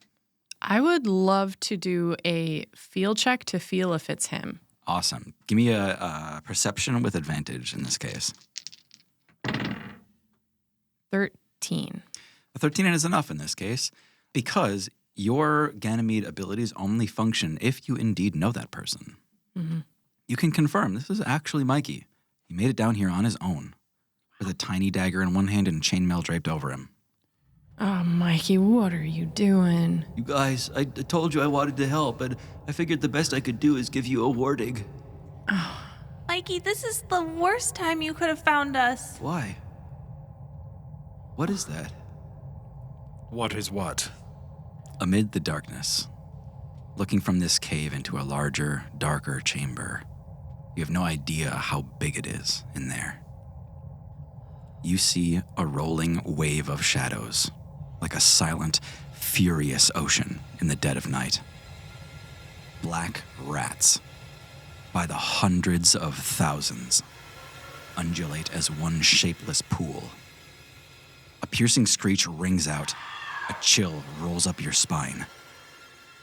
Speaker 7: I would love to do a field check to feel if it's him.
Speaker 1: Awesome. Give me a perception with advantage in this case.
Speaker 7: 13.
Speaker 1: A 13 is enough in this case because your Ganymede abilities only function if you indeed know that person.
Speaker 7: Mm-hmm.
Speaker 1: You can confirm this is actually Mikey. He made it down here on his own with a tiny dagger in one hand and chainmail draped over him.
Speaker 7: Oh, Mikey, what are you doing?
Speaker 1: You guys, I told you I wanted to help, and I figured the best I could do is give you a warning.
Speaker 6: Mikey, this is the worst time you could have found us.
Speaker 1: Why? What is that?
Speaker 4: What is what?
Speaker 1: Amid the darkness, looking from this cave into a larger, darker chamber, you have no idea how big it is in there. You see a rolling wave of shadows, like a silent, furious ocean in the dead of night. Black rats, by the hundreds of thousands, undulate as one shapeless pool. A piercing screech rings out. A chill rolls up your spine.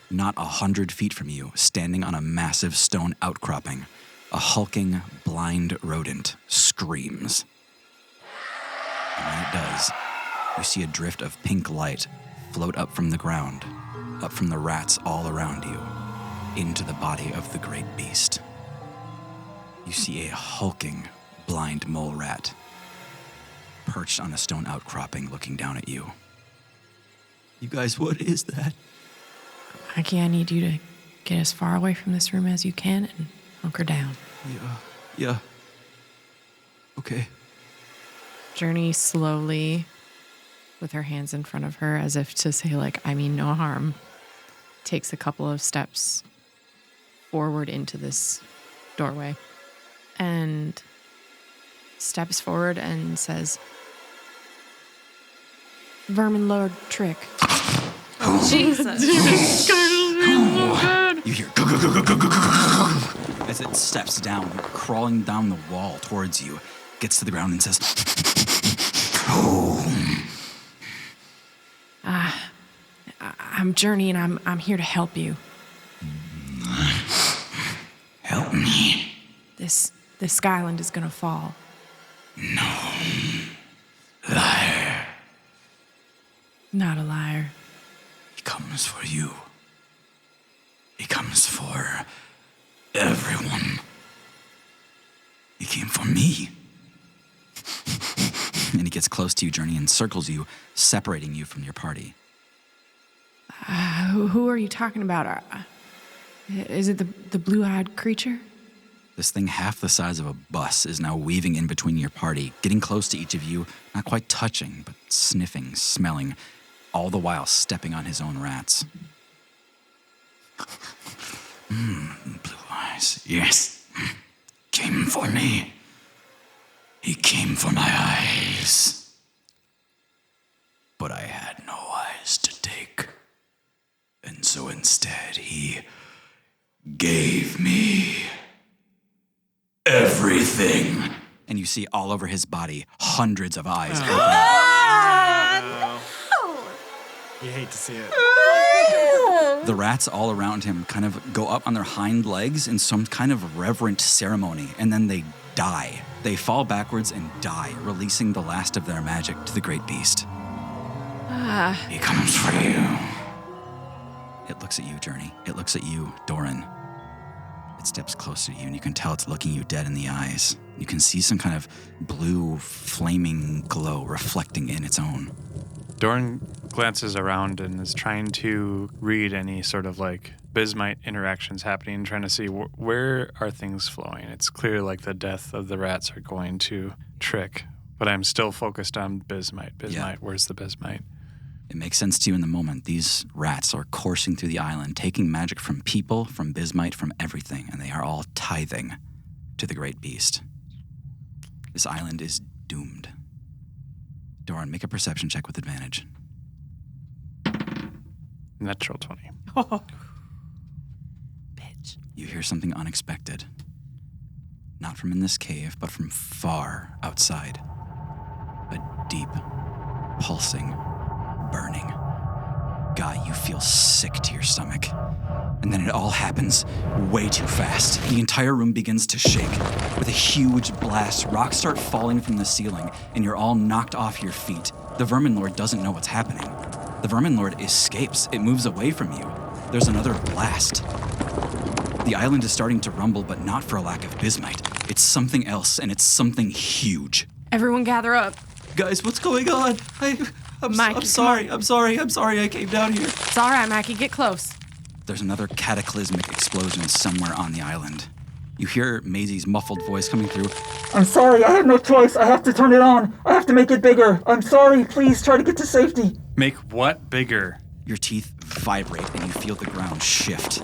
Speaker 1: Not 100 feet from you, standing on a massive stone outcropping, a hulking, blind rodent screams. And when it does, you see a drift of pink light float up from the ground, up from the rats all around you, into the body of the great beast. You see a hulking, blind mole rat perched on a stone outcropping looking down at you. You guys, what is that?
Speaker 7: Mikey, I need you to get as far away from this room as you can and hunker down.
Speaker 1: Yeah. Okay.
Speaker 7: Journey slowly, with her hands in front of her as if to say, like, I mean no harm, takes a couple of steps forward into this doorway and steps forward and says, Vermin Lord Trick.
Speaker 3: Jesus.
Speaker 1: You hear as it steps down, crawling down the wall towards you, gets to the ground and says,
Speaker 7: I'm Journey and I'm here to help you.
Speaker 1: help me.
Speaker 7: This Skyland is gonna fall.
Speaker 1: No. Liar.
Speaker 7: Not a liar.
Speaker 1: He comes for you. He comes for everyone. He came for me. And he gets close to you, Journey, and circles you, separating you from your party.
Speaker 7: Who are you talking about? Is it the blue-eyed creature?
Speaker 1: This thing half the size of a bus is now weaving in between your party, getting close to each of you, not quite touching, but sniffing, smelling, all the while stepping on his own rats. Blue eyes, yes. Came for me. He came for my eyes. But I had no eyes to take. And so instead, he gave me everything. And you see all over his body hundreds of eyes open.
Speaker 8: You hate to see it.
Speaker 1: The rats all around him kind of go up on their hind legs in some kind of reverent ceremony, and then they die. They fall backwards and die, releasing the last of their magic to the great beast. He comes for you. It looks at you, Journey. It looks at you, Doran. It steps closer to you, and you can tell it's looking you dead in the eyes. You can see some kind of blue, flaming glow reflecting in its own.
Speaker 2: Doran glances around and is trying to read any sort of like Bismite interactions happening, trying to see where are things flowing. It's clear like the death of the rats are going to Trick, but I'm still focused on Bismite.
Speaker 1: Yeah.
Speaker 2: Where's the Bismite?
Speaker 1: It makes sense to you in the moment. These rats are coursing through the island, taking magic from people, from Bismite, from everything, and they are all tithing to the great beast. This island is doomed. Doran, make a perception check with advantage.
Speaker 2: Natural 20.
Speaker 7: Bitch.
Speaker 1: You hear something unexpected. Not from in this cave, but from far outside. A deep, pulsing, burning. Guy, you feel sick to your stomach. And then it all happens way too fast. The entire room begins to shake. With a huge blast, rocks start falling from the ceiling, and you're all knocked off your feet. The Vermin Lord doesn't know what's happening. The Vermin Lord escapes. It moves away from you. There's another blast. The island is starting to rumble, but not for a lack of Bismite. It's something else, and it's something huge.
Speaker 7: Everyone gather up.
Speaker 1: Guys, what's going on? I'm
Speaker 7: Mikey,
Speaker 1: sorry. I'm sorry I came down here.
Speaker 7: It's all right, Mikey. Get close.
Speaker 1: There's another cataclysmic explosion somewhere on the island. You hear Maisie's muffled voice coming through.
Speaker 9: I'm sorry, I have no choice. I have to turn it on. I have to make it bigger. I'm sorry, please try to get to safety.
Speaker 2: Make what bigger?
Speaker 1: Your teeth vibrate and you feel the ground shift.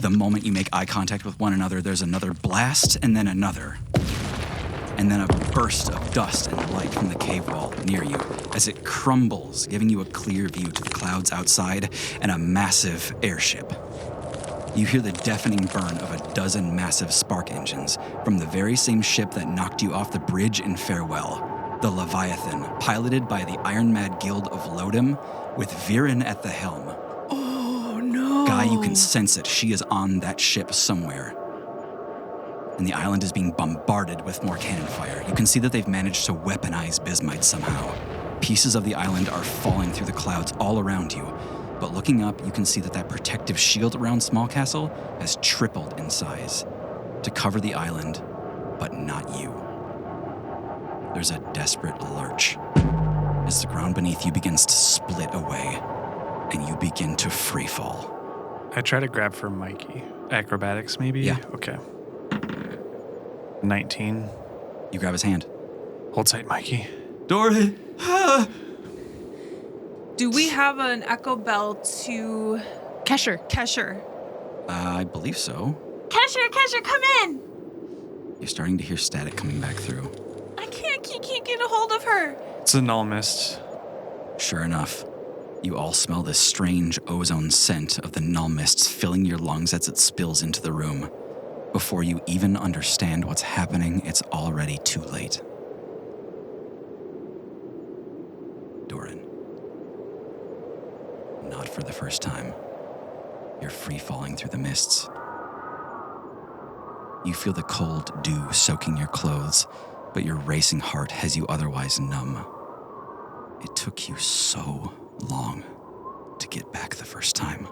Speaker 1: The moment you make eye contact with one another, there's another blast and then another. And then a burst of dust and light from the cave wall near you as it crumbles, giving you a clear view to the clouds outside and a massive airship. You hear the deafening burn of a dozen massive spark engines from the very same ship that knocked you off the bridge in Farewell. the Leviathan, piloted by the Iron Mad Guild of Lodom, with Viren at the helm.
Speaker 7: Oh, no.
Speaker 1: Guy, you can sense it. She is on that ship somewhere. And the island is being bombarded with more cannon fire. You can see that they've managed to weaponize Bismite somehow. Pieces of the island are falling through the clouds all around you. But looking up, you can see that protective shield around Smallcastle has tripled in size to cover the island, but not you. There's a desperate lurch as the ground beneath you begins to split away, and you begin to free fall.
Speaker 2: I try to grab for Mikey. Acrobatics, maybe?
Speaker 1: Yeah.
Speaker 2: Okay. 19.
Speaker 1: You grab his hand.
Speaker 2: Hold tight, Mikey.
Speaker 1: Dory!
Speaker 6: Do we have an echo bell to
Speaker 7: Kesher.
Speaker 1: I believe so.
Speaker 3: Kesher, come in.
Speaker 1: You're starting to hear static coming back through.
Speaker 6: I can't get a hold of her.
Speaker 2: It's a null mist.
Speaker 1: Sure enough, you all smell this strange ozone scent of the null mists filling your lungs as it spills into the room. Before you even understand what's happening, it's already too late. Doran. Not for the first time. You're free-falling through the mists. You feel the cold dew soaking your clothes, but your racing heart has you otherwise numb. It took you so long to get back the first time.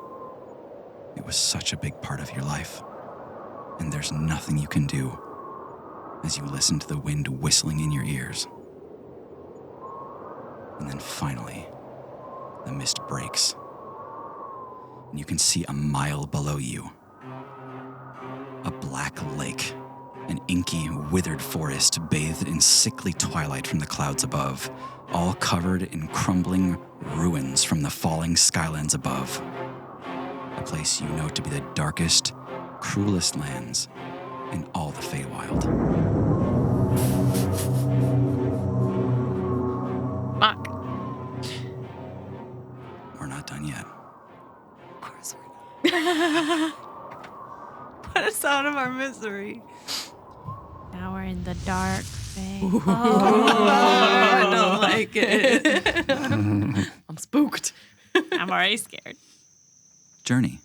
Speaker 1: It was such a big part of your life, and there's nothing you can do as you listen to the wind whistling in your ears. And then finally, the mist breaks, and you can see a mile below you. A black lake, an inky, withered forest bathed in sickly twilight from the clouds above, all covered in crumbling ruins from the falling skylands above. A place you know to be the darkest, cruelest lands in all the Feywild.
Speaker 7: Fuck.
Speaker 1: We're not done yet.
Speaker 7: Of course we're not.
Speaker 6: Put us out of our misery.
Speaker 5: Now we're in the dark phase.
Speaker 6: I don't like it.
Speaker 7: I'm spooked.
Speaker 5: I'm already scared.
Speaker 1: Journey,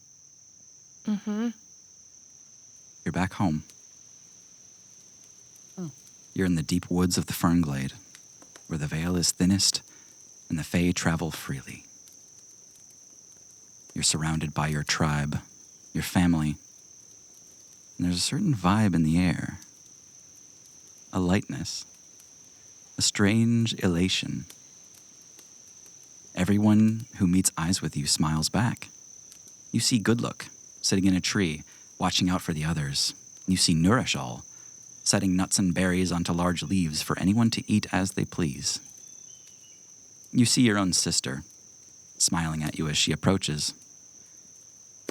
Speaker 7: Mm-hmm.
Speaker 1: you're back home. You're in the deep woods of the Fernglade, where the veil is thinnest and the Fae travel freely. You're surrounded by your tribe, your family, and there's a certain vibe in the air. A lightness, a strange elation. Everyone who meets eyes with you smiles back. You see Goodlook sitting in a tree, watching out for the others. You see Nourishal setting nuts and berries onto large leaves for anyone to eat as they please. You see your own sister, smiling at you as she approaches.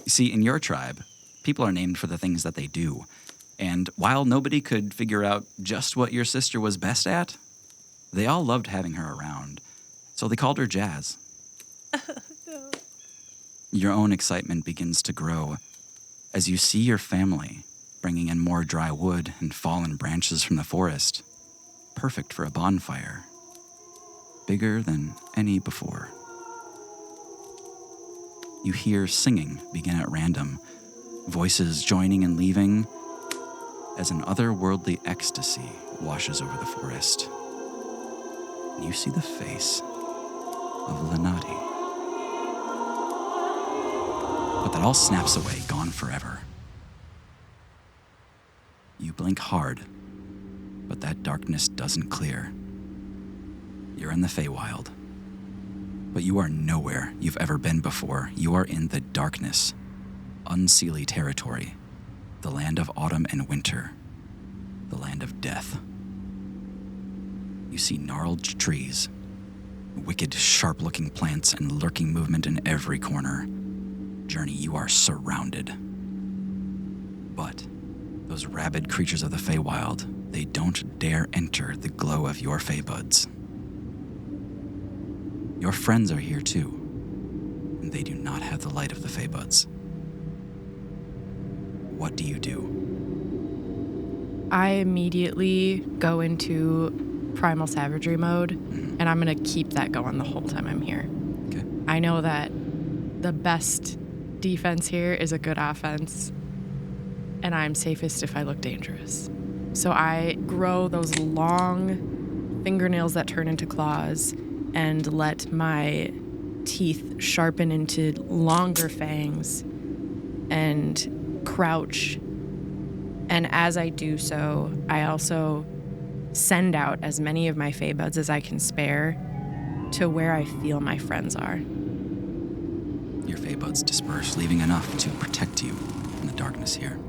Speaker 1: You see, in your tribe, people are named for the things that they do. And while nobody could figure out just what your sister was best at, they all loved having her around. So they called her Jazz.
Speaker 6: No.
Speaker 1: Your own excitement begins to grow as you see your family bringing in more dry wood and fallen branches from the forest, perfect for a bonfire, bigger than any before. You hear singing begin at random, voices joining and leaving, as an otherworldly ecstasy washes over the forest. And you see the face of Lenati. But that all snaps away, gone forever. You blink hard, but that darkness doesn't clear. You're in the Feywild, but you are nowhere you've ever been before. You are in the darkness, unseelie territory, the land of autumn and winter, the land of death. You see gnarled trees, wicked, sharp-looking plants, and lurking movement in every corner. Journey, you are surrounded. But those rabid creatures of the Feywild, they don't dare enter the glow of your Feybuds. Your friends are here too, and they do not have the light of the Feybuds. What do you do?
Speaker 7: I immediately go into primal savagery mode, and I'm going to keep that going the whole time I'm here.
Speaker 1: Okay.
Speaker 7: I know that the best defense here is a good offense, and I'm safest if I look dangerous. So I grow those long fingernails that turn into claws and let my teeth sharpen into longer fangs and crouch. And as I do so, I also send out as many of my Fey buds as I can spare to where I feel my friends are.
Speaker 1: Your Fey buds disperse, leaving enough to protect you in the darkness here.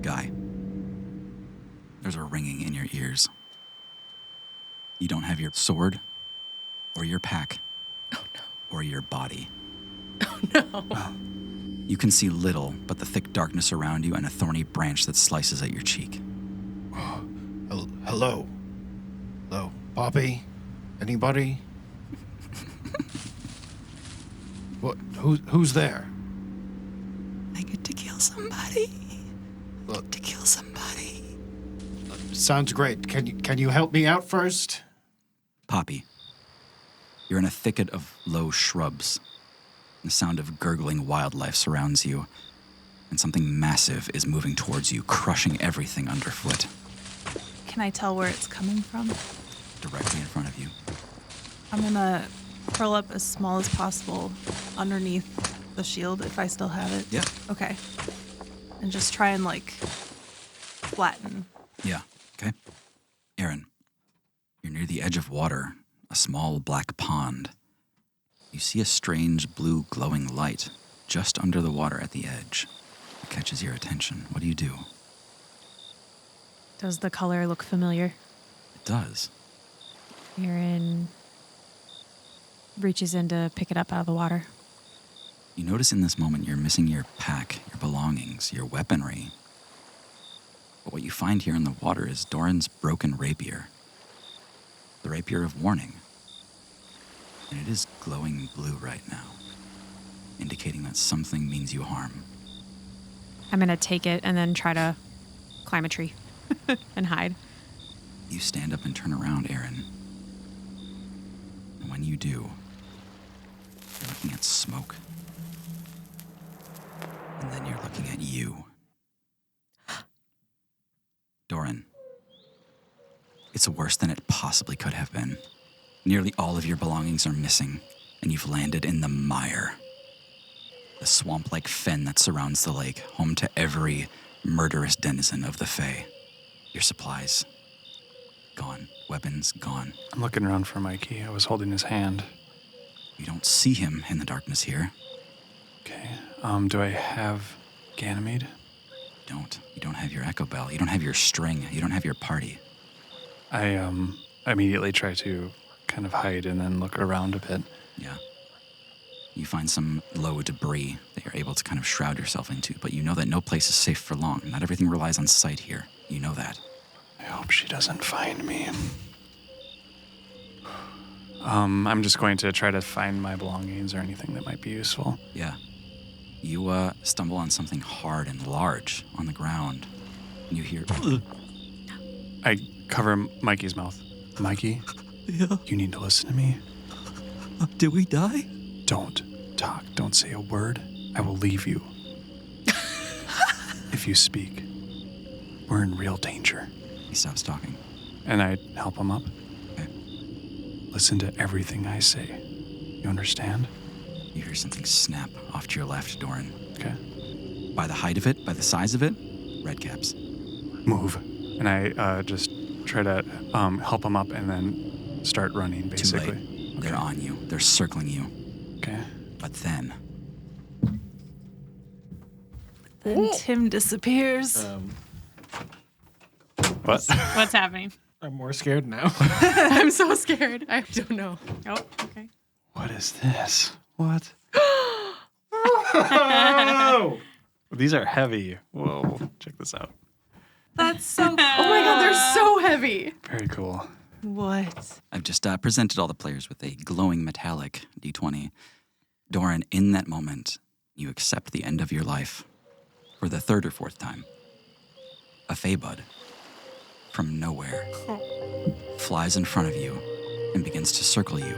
Speaker 1: Guy, there's a ringing in your ears. You don't have your sword, or your pack, or your body.
Speaker 7: Oh no.
Speaker 1: You can see little but the thick darkness around you and a thorny branch that slices at your cheek.
Speaker 4: Hello? Hello? Poppy? Anybody? What? Who's there?
Speaker 1: I get to kill somebody.
Speaker 4: Look.
Speaker 1: To kill somebody.
Speaker 4: Sounds great. Can you help me out first?
Speaker 1: Poppy, you're in a thicket of low shrubs. The sound of gurgling wildlife surrounds you, and something massive is moving towards you, crushing everything underfoot.
Speaker 6: Can I tell where it's coming from?
Speaker 1: Directly in front of you.
Speaker 6: I'm gonna curl up as small as possible underneath the shield if I still have it.
Speaker 1: Yeah.
Speaker 6: Okay. And just try and flatten.
Speaker 1: Yeah, okay. Aaron, you're near the edge of water, a small black pond. You see a strange blue glowing light just under the water at the edge. It catches your attention. What do you do?
Speaker 5: Does the color look familiar?
Speaker 1: It does.
Speaker 5: Aaron reaches in to pick it up out of the water.
Speaker 1: You notice in this moment you're missing your pack, your belongings, your weaponry. But what you find here in the water is Doran's broken rapier. The rapier of warning. And it is glowing blue right now, indicating that something means you harm.
Speaker 5: I'm going to take it and then try to climb a tree and hide.
Speaker 1: You stand up and turn around, Aaron. And when you do, you're looking at smoke. And then you're looking at you. Doran, it's worse than it possibly could have been. Nearly all of your belongings are missing, and you've landed in the mire. The swamp-like fen that surrounds the lake, home to every murderous denizen of the Fae. Your supplies, gone. Weapons, gone.
Speaker 2: I'm looking around for Mikey. I was holding his hand.
Speaker 1: You don't see him in the darkness here.
Speaker 2: Okay. Do I have Ganymede?
Speaker 1: You don't have your echo bell. You don't have your string. You don't have your party.
Speaker 2: I immediately try to kind of hide and then look around a bit.
Speaker 1: Yeah. You find some low debris that you're able to kind of shroud yourself into, but you know that no place is safe for long. Not everything relies on sight here. You know that.
Speaker 2: I hope she doesn't find me. I'm just going to try to find my belongings or anything that might be useful.
Speaker 1: Yeah. You stumble on something hard and large on the ground. And you hear...
Speaker 2: I cover Mikey's mouth. Mikey?
Speaker 1: Yeah?
Speaker 2: You need to listen to me.
Speaker 1: Did we die?
Speaker 2: Don't talk. Don't say a word. I will leave you. If you speak, we're in real danger.
Speaker 1: He stops talking.
Speaker 2: And I help him up.
Speaker 1: Okay.
Speaker 2: Listen to everything I say. You understand?
Speaker 1: You hear something snap off to your left, Doran.
Speaker 2: Okay.
Speaker 1: By the height of it, by the size of it, red caps.
Speaker 2: Move. And I just try to help him up and then start running, basically.
Speaker 1: Too late. They're on you. They're circling you.
Speaker 2: Okay.
Speaker 1: But then...
Speaker 6: Then Tim disappears.
Speaker 2: What?
Speaker 5: What's happening?
Speaker 8: I'm more scared now.
Speaker 7: I'm so scared. I don't know.
Speaker 5: Oh, okay.
Speaker 2: What is this? What?
Speaker 8: Oh!
Speaker 2: These are heavy. Whoa. Check this out.
Speaker 6: That's so cool.
Speaker 7: Oh my god, they're so heavy.
Speaker 2: Very cool.
Speaker 6: What?
Speaker 1: I've just presented all the players with a glowing metallic D20. Doran, in that moment, you accept the end of your life for the third or fourth time. A Fey bud from nowhere, flies in front of you, and begins to circle you.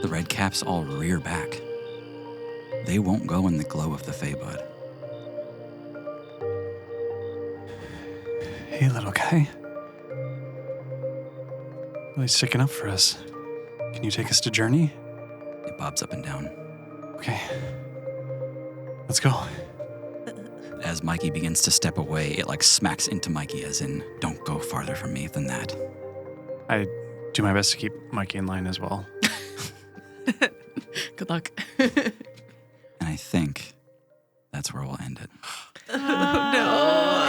Speaker 1: The red caps all rear back. They won't go in the glow of the Feybud.
Speaker 2: Hey, little guy. Really sticking up for us. Can you take us to Journey?
Speaker 1: It bobs up and down.
Speaker 2: Okay. Let's go.
Speaker 1: As Mikey begins to step away, it like smacks into Mikey as in, don't go farther from me than that.
Speaker 2: I do my best to keep Mikey in line as well.
Speaker 7: Good luck.
Speaker 1: And I think that's where we'll end it.
Speaker 7: Oh,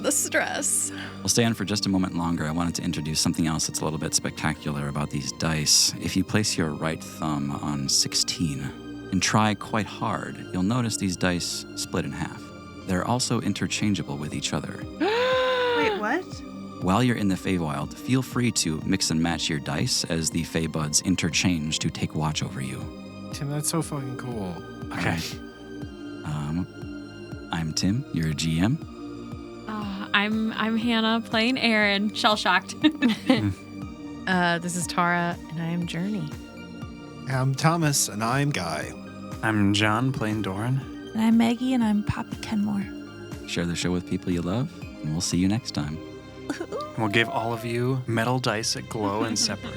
Speaker 7: the stress.
Speaker 1: We'll stay on for just a moment longer. I wanted to introduce something else that's a little bit spectacular about these dice. If you place your right thumb on 16 and try quite hard, you'll notice these dice split in half. They're also interchangeable with each other.
Speaker 6: Wait, what?
Speaker 1: While you're in the Feywild, feel free to mix and match your dice as the Feybuds interchange to take watch over you.
Speaker 8: Tim, that's so fucking cool.
Speaker 2: Okay.
Speaker 1: I'm Tim, you're a GM.
Speaker 5: I'm Hannah playing Aaron, shell-shocked.
Speaker 7: This is Tara, and I am Journey.
Speaker 8: I'm Thomas, and I'm Guy.
Speaker 2: I'm John playing Doran.
Speaker 6: And I'm Maggie, and I'm Papa Kenmore.
Speaker 1: Share the show with people you love, and we'll see you next time.
Speaker 2: We'll give all of you metal dice that glow and separate.